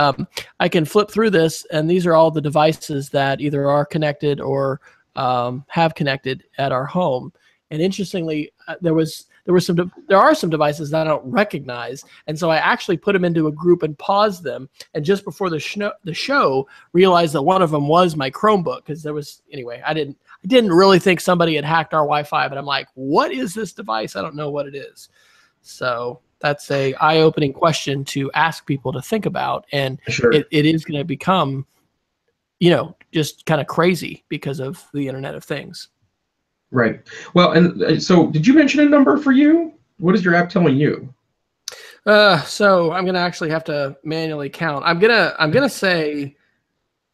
I can flip through this, and these are all the devices that either are connected or have connected at our home. And interestingly, there are some devices that I don't recognize, and so I actually put them into a group and paused them. And just before the show, realized that one of them was my Chromebook, because I didn't really think somebody had hacked our Wi-Fi, but I'm like, what is this device? I don't know what it is. So that's a eye-opening question to ask people to think about, and sure. it is going to become, just kind of crazy because of the Internet of Things. Right. Well, and so did you mention a number for you? What is your app telling you? So I'm gonna actually have to manually count. I'm gonna say,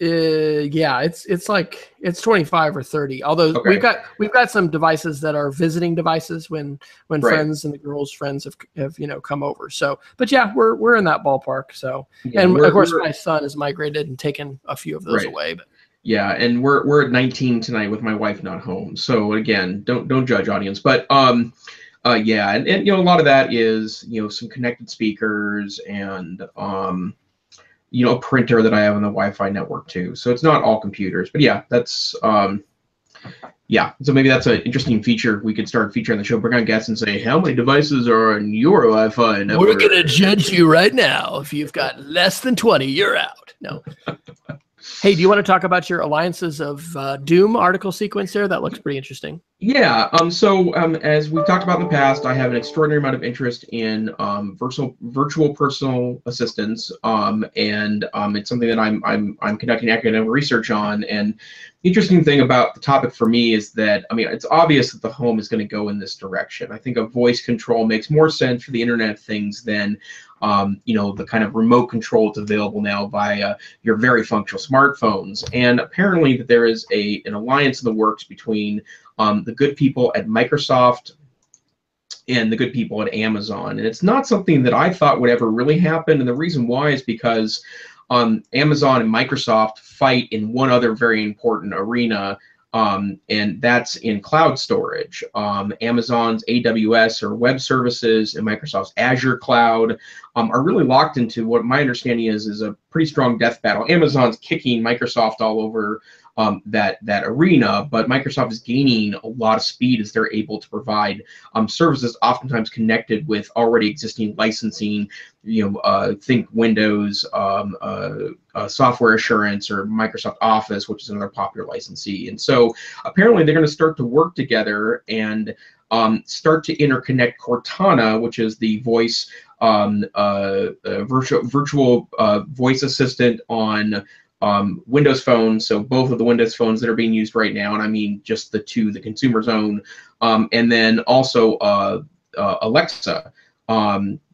it's like it's 25 or 30. Although okay. we've got some devices that are visiting devices when right. friends and the girls' friends have come over. So, but yeah, we're in that ballpark. So, yeah, and of course my son has migrated and taken a few of those right. away. But yeah, and we're at 19 tonight with my wife not home. So again, don't judge, audience. But yeah, and a lot of that is some connected speakers and a printer that I have on the Wi-Fi network too. So it's not all computers, but yeah, that's yeah. So maybe that's an interesting feature we could start featuring on the show. Bring on guests and say, how many devices are on your Wi-Fi network? We're gonna judge you right now. If you've got less than 20, you're out. No. Hey, do you want to talk about your Alliances of Doom article sequence there? That looks pretty interesting. Yeah. As we've talked about in the past, I have an extraordinary amount of interest in virtual personal assistants, and it's something that I'm conducting academic research on. And the interesting thing about the topic for me is that it's obvious that the home is going to go in this direction. I think a voice control makes more sense for the Internet of Things than the kind of remote control that's available now via your very functional smartphones. And apparently that there is an alliance in the works between the good people at Microsoft and the good people at Amazon. And it's not something that I thought would ever really happen. And the reason why is because Amazon and Microsoft fight in one other very important arena, And that's in cloud storage. Amazon's AWS or web services and Microsoft's Azure cloud are really locked into what my understanding is a pretty strong death battle. Amazon's kicking Microsoft all over that arena, but Microsoft is gaining a lot of speed as they're able to provide services oftentimes connected with already existing licensing. Think Windows, software assurance, or Microsoft Office, which is another popular licensee. And so apparently they're going to start to work together and start to interconnect Cortana, which is the voice virtual voice assistant on Windows phones. So both of the Windows phones that are being used right now, and I mean just the consumer's own, and then also Alexa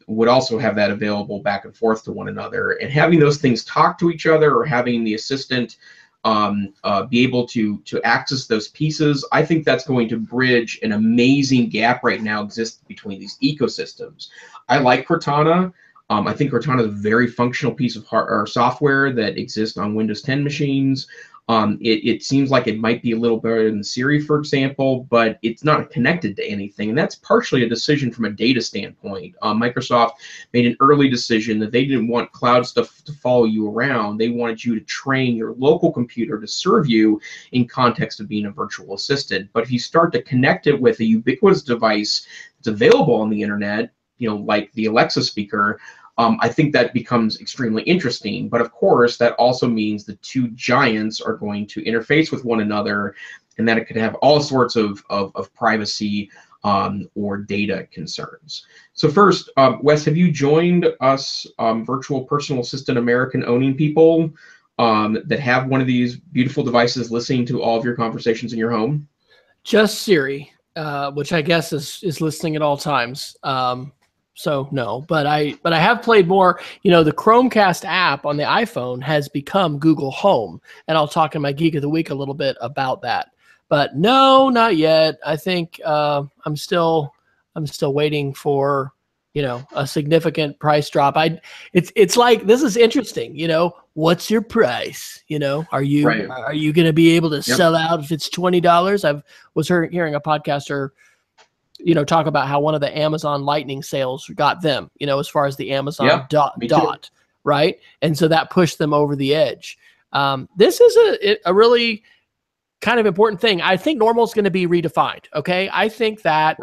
would also have that available back and forth to one another. And having those things talk to each other, or having the assistant be able to access those pieces, I think that's going to bridge an amazing gap right now exists between these ecosystems. I like Cortana. I think Cortana is a very functional piece of software that exists on Windows 10 machines. It seems like it might be a little better than Siri, for example, but it's not connected to anything. And that's partially a decision from a data standpoint. Microsoft made an early decision that they didn't want cloud stuff to follow you around. They wanted you to train your local computer to serve you in context of being a virtual assistant. But if you start to connect it with a ubiquitous device that's available on the internet, like the Alexa speaker, I think that becomes extremely interesting. But of course, that also means the two giants are going to interface with one another, and that it could have all sorts of privacy or data concerns. So first, Wes, have you joined us, Virtual Personal Assistant American owning people that have one of these beautiful devices listening to all of your conversations in your home? Just Siri, which I guess is listening at all times. So no, but I have played more. The Chromecast app on the iPhone has become Google Home, and I'll talk in my Geek of the Week a little bit about that. But no, not yet. I think I'm still waiting for a significant price drop. It's like, this is interesting. What's your price? Are you going to be able to sell out if it's $20? I was hearing a podcaster talk about how one of the Amazon Lightning sales got them, as far as the Amazon dot, right? And so that pushed them over the edge. This is a really kind of important thing. I think normal is going to be redefined, okay? I think that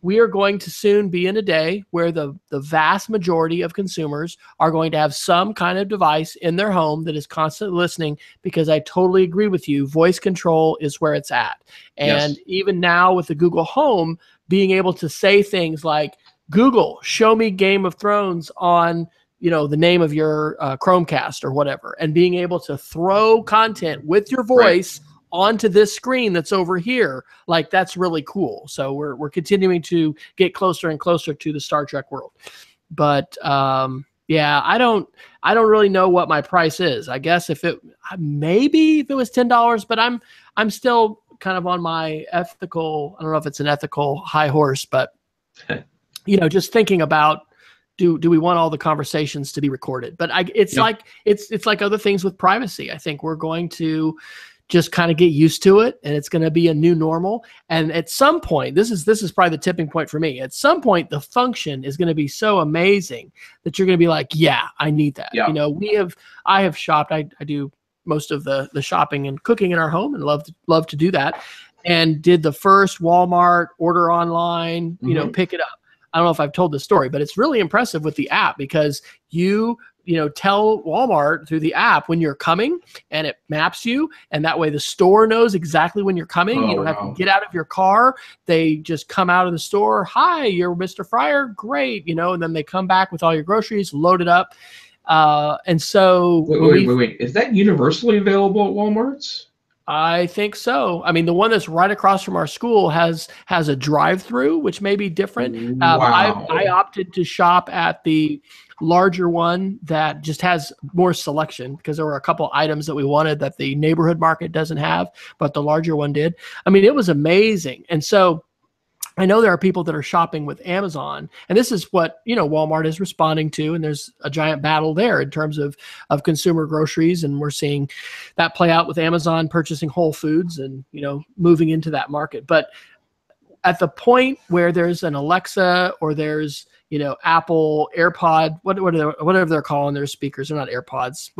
we are going to soon be in a day where the vast majority of consumers are going to have some kind of device in their home that is constantly listening, because I totally agree with you. Voice control is where it's at. And even now with the Google Home, being able to say things like, Google, show me Game of Thrones on, the name of your Chromecast or whatever, and being able to throw content with your voice onto this screen that's over here, like, that's really cool. So we're continuing to get closer and closer to the Star Trek world. But I don't really know what my price is. I guess if it was $10, but I'm still kind of on my ethical, I don't know if it's an ethical high horse, but just thinking about, do we want all the conversations to be recorded? But it's like other things with privacy. I think we're going to just kind of get used to it, and it's going to be a new normal. And at some point, this is probably the tipping point for me. At some point, the function is going to be so amazing that you're going to be like, yeah, I need that. I have shopped. I do most of the shopping and cooking in our home, and love to do that. And did the first Walmart order online, pick it up. I don't know if I've told this story, but it's really impressive with the app, because you tell Walmart through the app when you're coming, and it maps you, and that way the store knows exactly when you're coming. You don't have to get out of your car. They just come out of the store. Hi, you're Mr. Fryer. Great. And then they come back with all your groceries loaded up. And so wait. Is that universally available at Walmart's? I think so. I mean, the one that's right across from our school has a drive-through, which may be different. Wow. I opted to shop at the larger one that just has more selection, because there were a couple items that we wanted that the neighborhood market doesn't have, but the larger one did. I mean, it was amazing. And so I know there are people that are shopping with Amazon, and this is what, Walmart is responding to. And there's a giant battle there in terms of consumer groceries. And we're seeing that play out with Amazon purchasing Whole Foods and, moving into that market. But at the point where there's an Alexa or there's, Apple AirPod, whatever they're calling their speakers, they're not AirPods,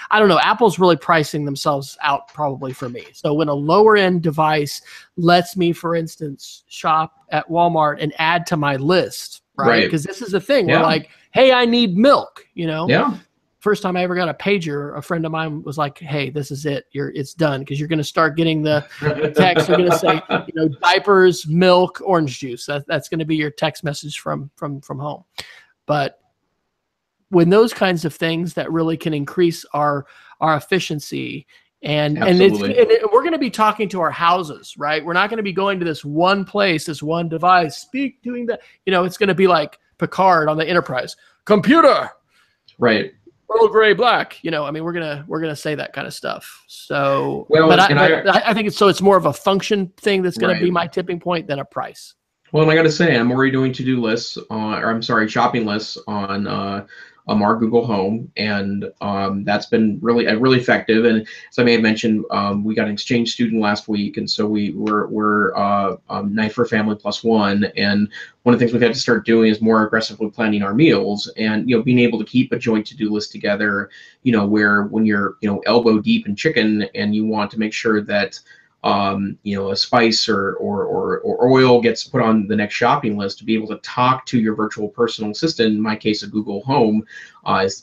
I don't know. Apple's really pricing themselves out probably for me. So when a lower end device lets me, for instance, shop at Walmart and add to my list, right? Because this is the thing. We're like, hey, I need milk, Yeah. First time I ever got a pager, a friend of mine was like, hey, this is it. It's done, because you're going to start getting the text. You're going to say, diapers, milk, orange juice. That's going to be your text message from home. But when those kinds of things that really can increase our efficiency, and we're going to be talking to our houses, right? We're not going to be going to this one place, this one device, doing that. It's going to be like Picard on the Enterprise. Computer. Right. Earl Grey Black, we're gonna say that kind of stuff. So, I think it's more of a function thing that's gonna be my tipping point than a price. Well, and I got to say, I'm already doing to-do lists shopping lists on our Google Home, and that's been really effective. And as I may have mentioned, we got an exchange student last week, and so we're Night for Family +1. And one of the things we've had to start doing is more aggressively planning our meals, and being able to keep a joint to-do list together. Where when you're elbow deep in chicken and you want to make sure that a spice or oil gets put on the next shopping list, to be able to talk to your virtual personal assistant, in my case, a Google Home,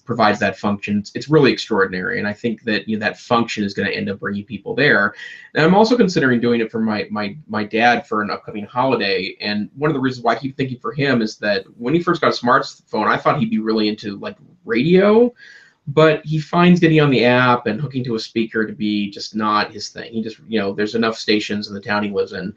provides that function. It's really extraordinary, and I think that that function is going to end up bringing people there. And I'm also considering doing it for my dad for an upcoming holiday. And one of the reasons why I keep thinking for him is that when he first got a smartphone, I thought he'd be really into like radio. But he finds getting on the app and hooking to a speaker to be just not his thing. He just, there's enough stations in the town he lives in.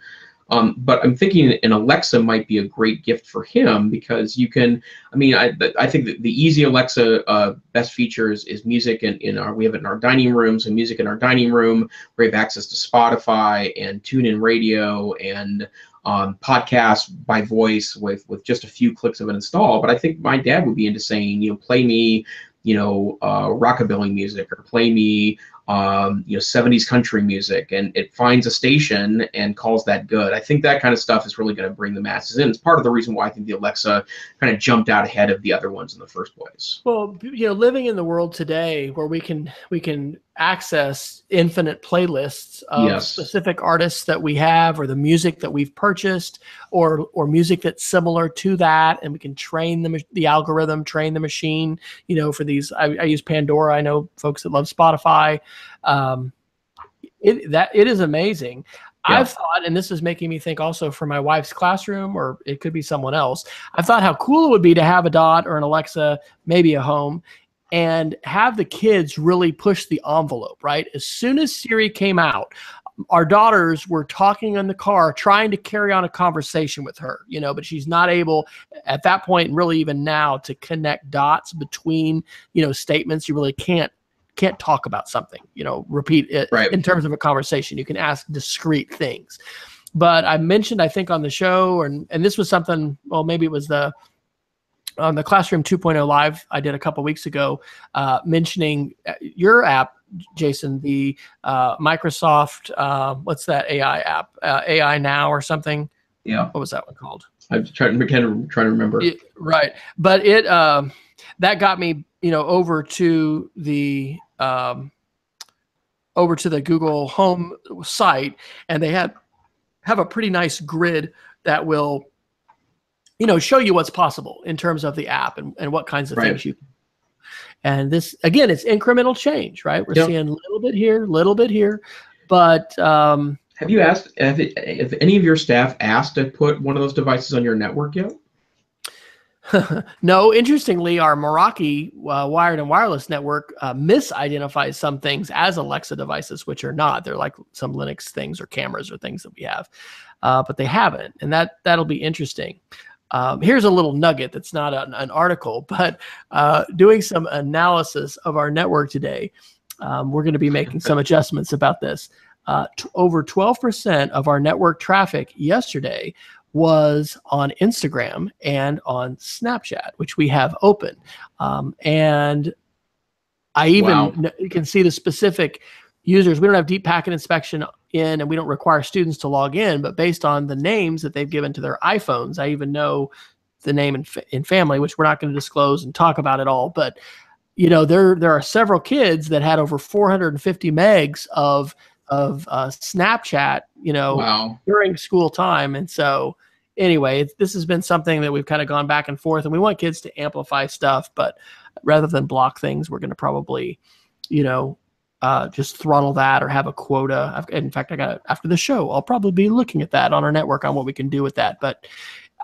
But I'm thinking an Alexa might be a great gift for him, because you can, I think that the easy Alexa best features is music we have it in our dining room. So music in our dining room, we have access to Spotify and TuneIn Radio and podcasts by voice with just a few clicks of an install. But I think my dad would be into saying, play me, rockabilly music, or play me, 70s country music, and it finds a station and calls that good. I think that kind of stuff is really going to bring the masses in. It's part of the reason why I think the Alexa kind of jumped out ahead of the other ones in the first place. Well, living in the world today where we can access infinite playlists of specific artists that we have, or the music that we've purchased, or music that's similar to that, and we can train the algorithm, train the machine, for these. I use Pandora. I know folks that love Spotify. It is amazing. Yeah. I've thought, and this is making me think also for my wife's classroom, or it could be someone else, I've thought how cool it would be to have a Dot or an Alexa, maybe a Home, and have the kids really push the envelope, right? As soon as Siri came out, our daughters were talking in the car, trying to carry on a conversation with her, but she's not able at that point, and really even now, to connect dots between, statements. You really can't talk about something, repeat it in terms of a conversation. You can ask discrete things. But I mentioned, I think on the show, and this was something, well, maybe it was on the Classroom 2.0 Live I did a couple weeks ago, mentioning your app, Jason, the Microsoft, what's that AI app? AI Now or something? Yeah. What was that one called? I'm trying to remember. Right. But it that got me, over to the Google Home site, and they have a pretty nice grid that will show you what's possible in terms of the app and what kinds of things you can. And this, again, it's incremental change, right? We're seeing a little bit here, but have you asked, if any of your staff asked to put one of those devices on your network yet? No, interestingly, our Meraki wired and wireless network misidentifies some things as Alexa devices, which are not. They're like some Linux things or cameras or things that we have, but they haven't, and that'll be interesting. Here's a little nugget that's not an article, but doing some analysis of our network today, we're going to be making some adjustments about this. Over 12% of our network traffic yesterday was on Instagram and on Snapchat, which we have open. And I even you can see the specific users. We don't have deep packet inspection in, and we don't require students to log in, but based on the names that they've given to their iPhones, I even know the name in family, which we're not going to disclose and talk about at all. But, you know, there are several kids that had over 450 megs of Snapchat, you know, during school time. And so anyway, this has been something that we've kind of gone back and forth, and we want kids to amplify stuff, but rather than block things, we're going to probably, you know, just throttle that or have a quota. In fact, after the show, I'll probably be looking at that on our network on what we can do with that. But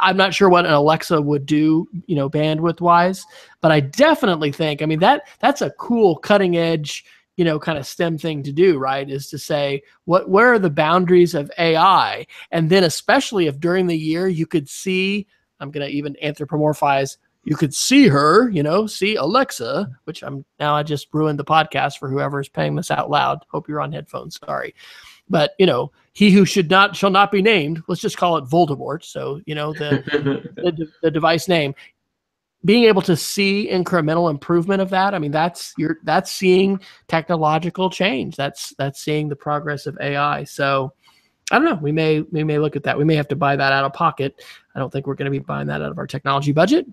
I'm not sure what an Alexa would do, you know, bandwidth wise, but I definitely think, I mean, that's a cool cutting edge, you know, kind of STEM thing to do, right? Is to say, where are the boundaries of AI? And then especially if during the year you could see, I'm going to even anthropomorphize, you could see her, you know, see Alexa, which I just ruined the podcast for whoever is paying this out loud. Hope you're on headphones. Sorry. But, you know, he who shall not be named, let's just call it Voldemort. So, you know, the device name, being able to see incremental improvement of that. I mean, that's seeing technological change. That's seeing the progress of AI. So I don't know. We may look at that. We may have to buy that out of pocket. I don't think we're going to be buying that out of our technology budget,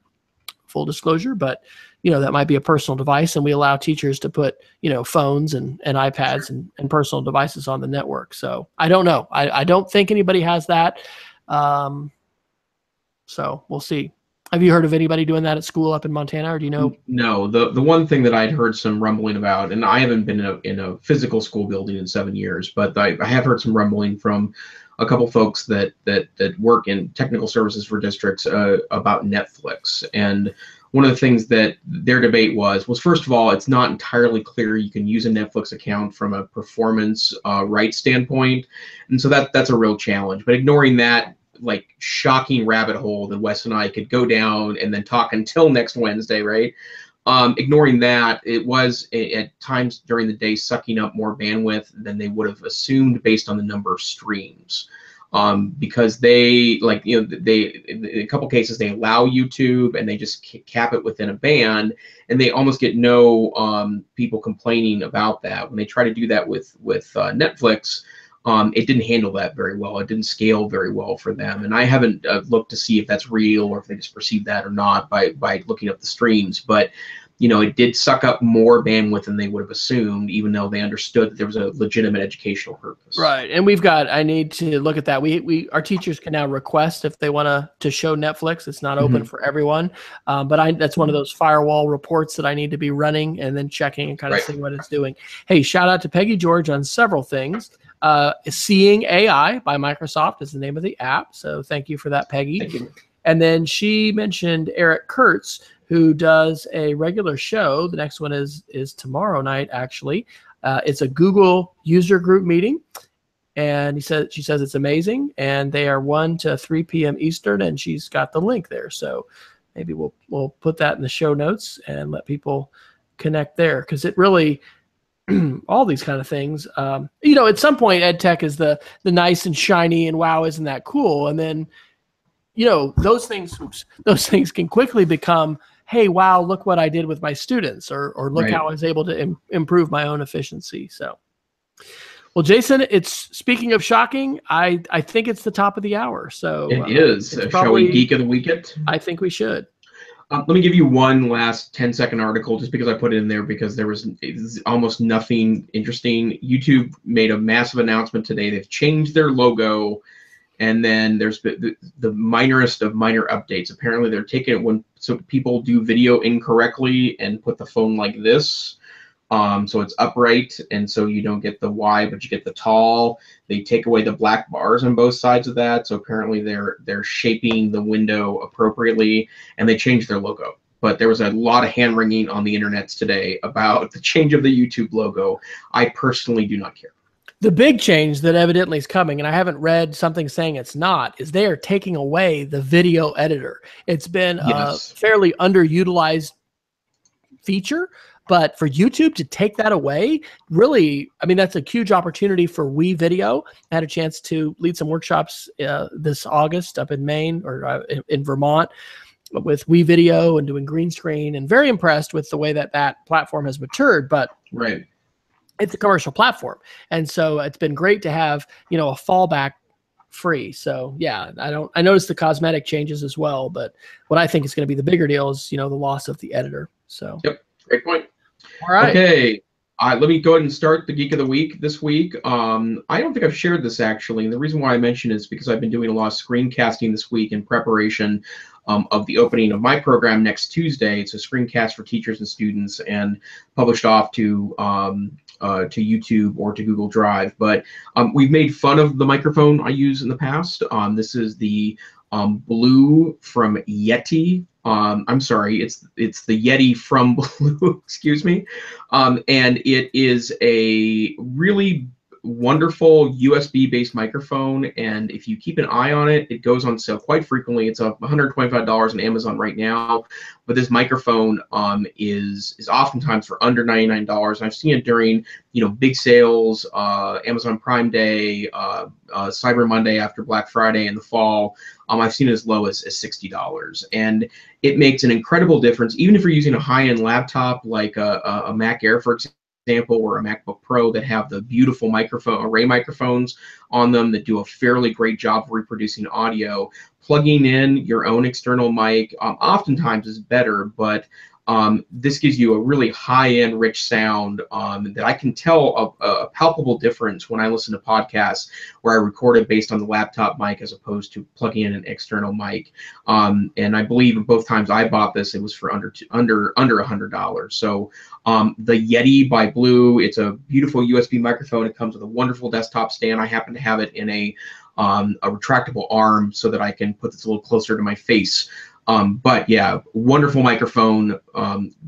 full disclosure, but you know, that might be a personal device, and we allow teachers to put, you know, phones and iPads and personal devices on the network. So I don't know. I don't think anybody has that. So we'll see. Have you heard of anybody doing that at school up in Montana, or do you know? No, the one thing that I'd heard some rumbling about, and I haven't been in a physical school building in 7 years, but I have heard some rumbling from a couple folks that work in technical services for districts about Netflix. And one of the things that their debate was first of all, it's not entirely clear you can use a Netflix account from a performance rights standpoint, and so that's a real challenge. But ignoring that, like, shocking rabbit hole that Wes and I could go down and then talk until next Wednesday, right? Ignoring that, it was at times during the day sucking up more bandwidth than they would have assumed based on the number of streams. Because they, like, you know, in a couple cases they allow YouTube and they just cap it within a band, and they almost get no people complaining about that. When they try to do that with Netflix, it didn't handle that very well. It didn't scale very well for them. And I haven't looked to see if that's real or if they just perceive that or not by looking up the streams. But, you know, it did suck up more bandwidth than they would have assumed, even though they understood that there was a legitimate educational purpose. Right. And I need to look at that. Our teachers can now request if they want to show Netflix. It's not open for everyone. But that's one of those firewall reports that I need to be running and then checking and kind of seeing what it's doing. Hey, shout out to Peggy George on several things. Seeing AI by Microsoft is the name of the app. So thank you for that, Peggy. Thank you. And then she mentioned Eric Kurtz, who does a regular show. The next one is tomorrow night, actually. It's a Google user group meeting. And she says it's amazing. And they are 1 to 3 p.m. Eastern, and she's got the link there. So maybe we'll put that in the show notes and let people connect there, because it really, all these kind of things, you know, at some point EdTech is the nice and shiny and wow, isn't that cool? And then, you know, those things can quickly become, hey, wow, look what I did with my students, or look how I was able to improve my own efficiency. So, well, Jason, speaking of shocking, I think it's the top of the hour. So it is. Shall we geek of the week it? I think we should. Let me give you one last 10-second article, just because I put it in there because there was almost nothing interesting. YouTube made a massive announcement today. They've changed their logo, and then there's the minorest of minor updates. Apparently, they're taking it so people do video incorrectly and put the phone like this. So it's upright, and so you don't get the Y, but you get the tall. They take away the black bars on both sides of that. So apparently they're shaping the window appropriately, and they changed their logo. But there was a lot of hand wringing on the internets today about the change of the YouTube logo. I personally do not care. The big change that evidently is coming, and I haven't read something saying it's not, is they are taking away the video editor. It's been a fairly underutilized feature, But for YouTube to take that away, really, I mean, that's a huge opportunity for WeVideo. I had a chance to lead some workshops this August up in Maine or in Vermont with WeVideo and doing green screen, and very impressed with the way that that platform has matured. But Right. it's a commercial platform. And so it's been great to have, a fallback free. So yeah, I noticed the cosmetic changes as well, but what I think is going to be the bigger deal is, the loss of the editor. So. Yep. Great point. All right. Okay. Let me go ahead and start the Geek of the Week this week. I don't think I've shared this actually. And the reason why I mention it is because I've been doing a lot of screencasting this week in preparation of the opening of my program next Tuesday. It's a screencast for teachers and students and published off to YouTube or to Google Drive. But we've made fun of the microphone I use in the past. This is the Blue from Yeti. I'm sorry, it's the Yeti from Blue, excuse me. And it is a really wonderful USB-based microphone, and if you keep an eye on it, it goes on sale quite frequently. It's $125 on Amazon right now, but this microphone is oftentimes for under $99. And I've seen it during big sales, Amazon Prime Day, Cyber Monday after Black Friday in the fall. I've seen it as low as $60, and it makes an incredible difference, even if you're using a high-end laptop like a Mac Air, for example, or a MacBook Pro that have the beautiful array microphones on them that do a fairly great job of reproducing audio. Plugging in your own external mic oftentimes is better, but this gives you a really high-end, rich sound that I can tell a palpable difference when I listen to podcasts where I record it based on the laptop mic as opposed to plugging in an external mic. And I believe both times I bought this, it was for under $100. So the Yeti by Blue, it's a beautiful USB microphone. It comes with a wonderful desktop stand. I happen to have it in a retractable arm so that I can put this a little closer to my face. But yeah, wonderful microphone,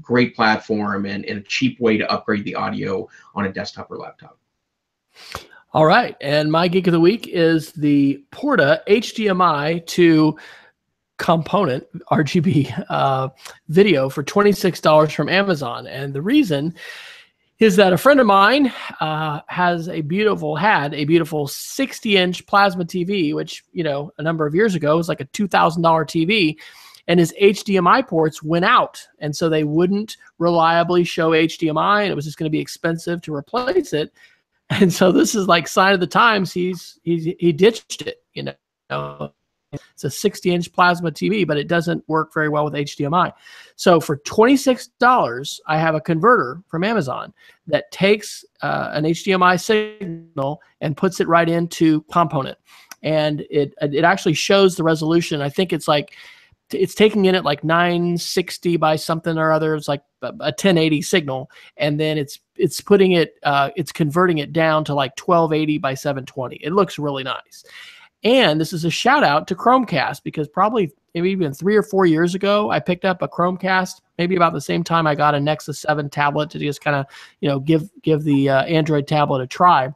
great platform, and a cheap way to upgrade the audio on a desktop or laptop. All right. And my Geek of the Week is the Porta HDMI to component RGB video for $26 from Amazon. And the reason is that a friend of mine had a beautiful 60-inch plasma TV, which, a number of years ago was like a $2,000 TV. And his HDMI ports went out, and so they wouldn't reliably show HDMI, and it was just going to be expensive to replace it. And so this is like sign of the times. He ditched it. It's a 60-inch plasma TV, but it doesn't work very well with HDMI. So for $26, I have a converter from Amazon that takes an HDMI signal and puts it right into component, and it actually shows the resolution. I think it's taking in at like 960 by something or other. It's like a 1080 signal. And then it's putting it, it's converting it down to like 1280 by 720. It looks really nice. And this is a shout out to Chromecast, because probably maybe even 3 or 4 years ago, I picked up a Chromecast, maybe about the same time I got a Nexus 7 tablet to just kind of, give the Android tablet a try.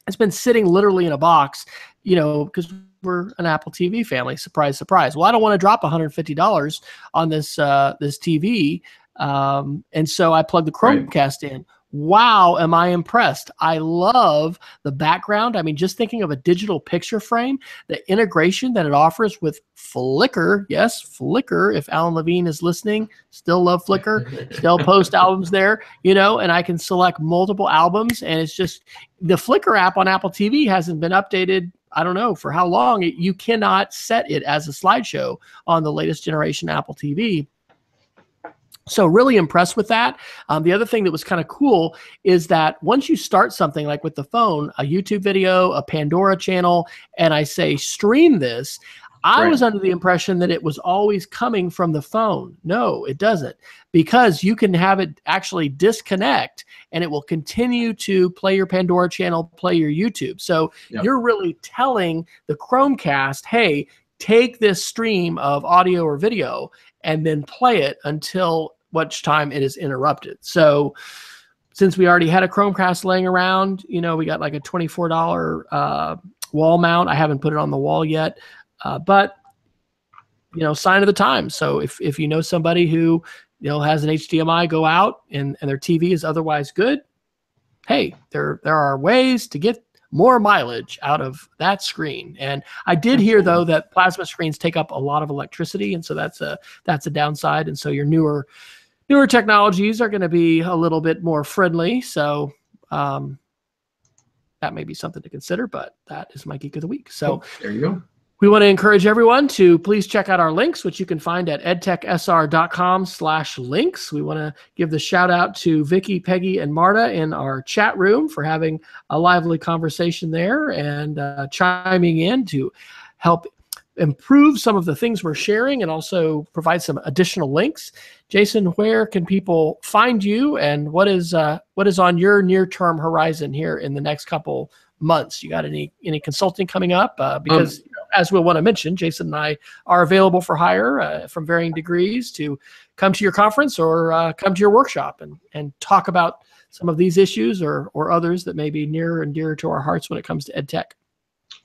It's been sitting literally in a box, because we're an Apple TV family. Surprise, surprise. Well, I don't want to drop $150 on this TV, and so I plugged the Chromecast in. Wow, am I impressed? I love the background. I mean, just thinking of a digital picture frame, the integration that it offers with Flickr. Yes, Flickr. If Alan Levine is listening, still love Flickr. Still post albums there, and I can select multiple albums. And it's just the Flickr app on Apple TV hasn't been updated, I don't know for how long. You cannot set it as a slideshow on the latest generation Apple TV. So really impressed with that. The other thing that was kind of cool is that once you start something like with the phone, a YouTube video, a Pandora channel, and I say stream this, I was under the impression that it was always coming from the phone. No, it doesn't, because you can have it actually disconnect and it will continue to play your Pandora channel, play your YouTube. So you're really telling the Chromecast, hey, take this stream of audio or video and then play it until which time it is interrupted. So since we already had a Chromecast laying around, we got like a $24 wall mount. I haven't put it on the wall yet, but sign of the times. So if you know somebody who has an HDMI go out and their TV is otherwise good, hey, there are ways to get more mileage out of that screen. And I did hear, though, that plasma screens take up a lot of electricity, and so that's a downside. And so your newer technologies are going to be a little bit more friendly. So that may be something to consider, but that is my Geek of the Week. So there you go. We want to encourage everyone to please check out our links, which you can find at edtechsr.com/links. We want to give the shout out to Vicky, Peggy, and Marta in our chat room for having a lively conversation there and chiming in to help improve some of the things we're sharing and also provide some additional links. Jason, where can people find you, and what is on your near-term horizon here in the next couple months? You got any consulting coming up? Because as we'll want to mention, Jason and I are available for hire from varying degrees to come to your conference or come to your workshop and talk about some of these issues or others that may be near and dear to our hearts when it comes to EdTech.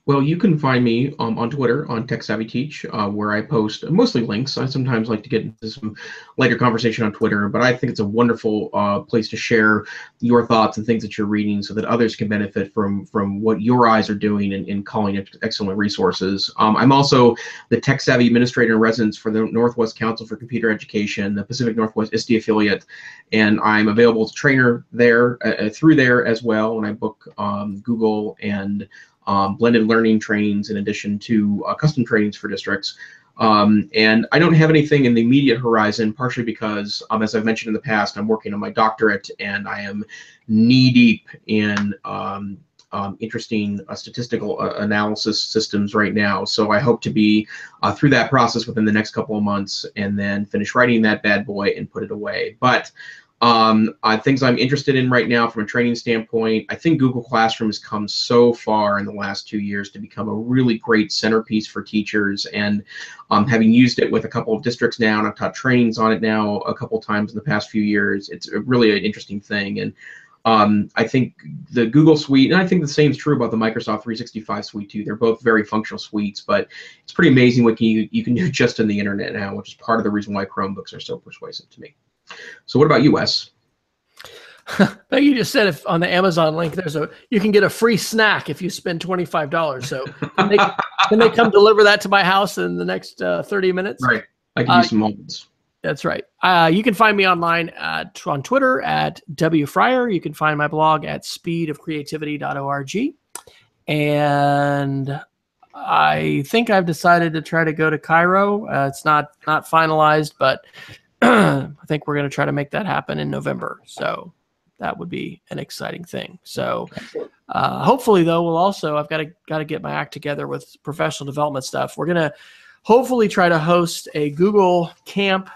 Well, you can find me on Twitter on Tech Savvy Teach, where I post mostly links. I sometimes like to get into some lighter conversation on Twitter, but I think it's a wonderful place to share your thoughts and things that you're reading so that others can benefit from what your eyes are doing in calling excellent resources. I'm also the Tech Savvy Administrator in Residence for the Northwest Council for Computer Education, the Pacific Northwest ISTE affiliate, and I'm available as a trainer there through there as well, and I book Google and blended learning trainings in addition to custom trainings for districts. And I don't have anything in the immediate horizon, partially because, as I've mentioned in the past, I'm working on my doctorate and I am knee-deep in interesting statistical analysis systems right now. So I hope to be through that process within the next couple of months and then finish writing that bad boy and put it away. But things I'm interested in right now from a training standpoint, I think Google Classroom has come so far in the last 2 years to become a really great centerpiece for teachers. And having used it with a couple of districts now, and I've taught trainings on it now a couple times in the past few years, it's really an interesting thing. And I think the Google suite, and I think the same is true about the Microsoft 365 suite too. They're both very functional suites, but it's pretty amazing what you can do just in the internet now, which is part of the reason why Chromebooks are so persuasive to me. So what about you, Wes? You just said if on the Amazon link, you can get a free snack if you spend $25. So can they come deliver that to my house in the next 30 minutes? Right. I can use some moments. That's right. You can find me online on Twitter at WFryer. You can find my blog at speedofcreativity.org. And I think I've decided to try to go to Cairo. It's not finalized, but I think we're going to try to make that happen in November. So that would be an exciting thing. So hopefully, though, I've got to get my act together with professional development stuff. We're going to hopefully try to host a Google camp,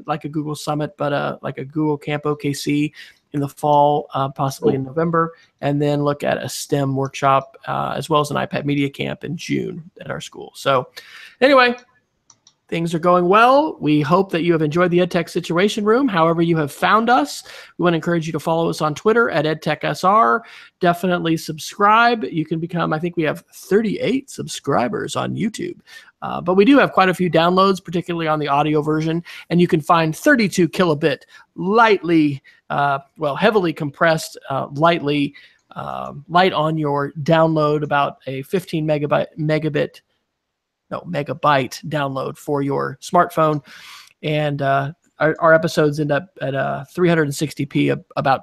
like a Google Summit, but like a Google Camp OKC in the fall, possibly in November, and then look at a STEM workshop as well as an iPad Media Camp in June at our school. So anyway, things are going well. We hope that you have enjoyed the EdTech Situation Room. However you have found us, we want to encourage you to follow us on Twitter at EdTechSR. Definitely subscribe. You can become, I think we have 38 subscribers on YouTube. But we do have quite a few downloads, particularly on the audio version. And you can find 32 kilobit, heavily compressed, light on your download, about a 15 megabyte download for your smartphone. And our episodes end up at 360p, about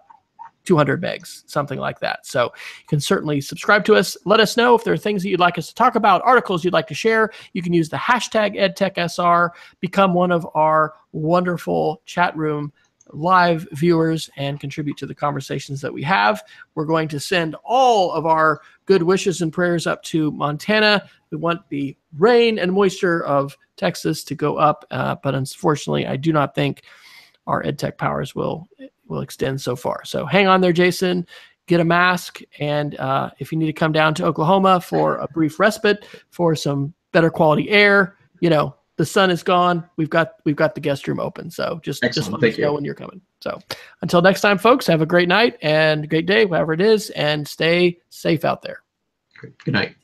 200 megs, something like that. So you can certainly subscribe to us. Let us know if there are things that you'd like us to talk about, articles you'd like to share. You can use the hashtag EdTechSR, become one of our wonderful chat room live viewers and contribute to the conversations that we have. We're going to send all of our good wishes and prayers up to Montana. We want the rain and moisture of Texas to go up, but unfortunately, I do not think our EdTech powers will extend so far. So hang on there, Jason. Get a mask, and if you need to come down to Oklahoma for a brief respite for some better quality air, the sun is gone. We've got the guest room open. So just let us know when you're coming. So until next time, folks, have a great night and a great day, whatever it is, and stay safe out there. Good night.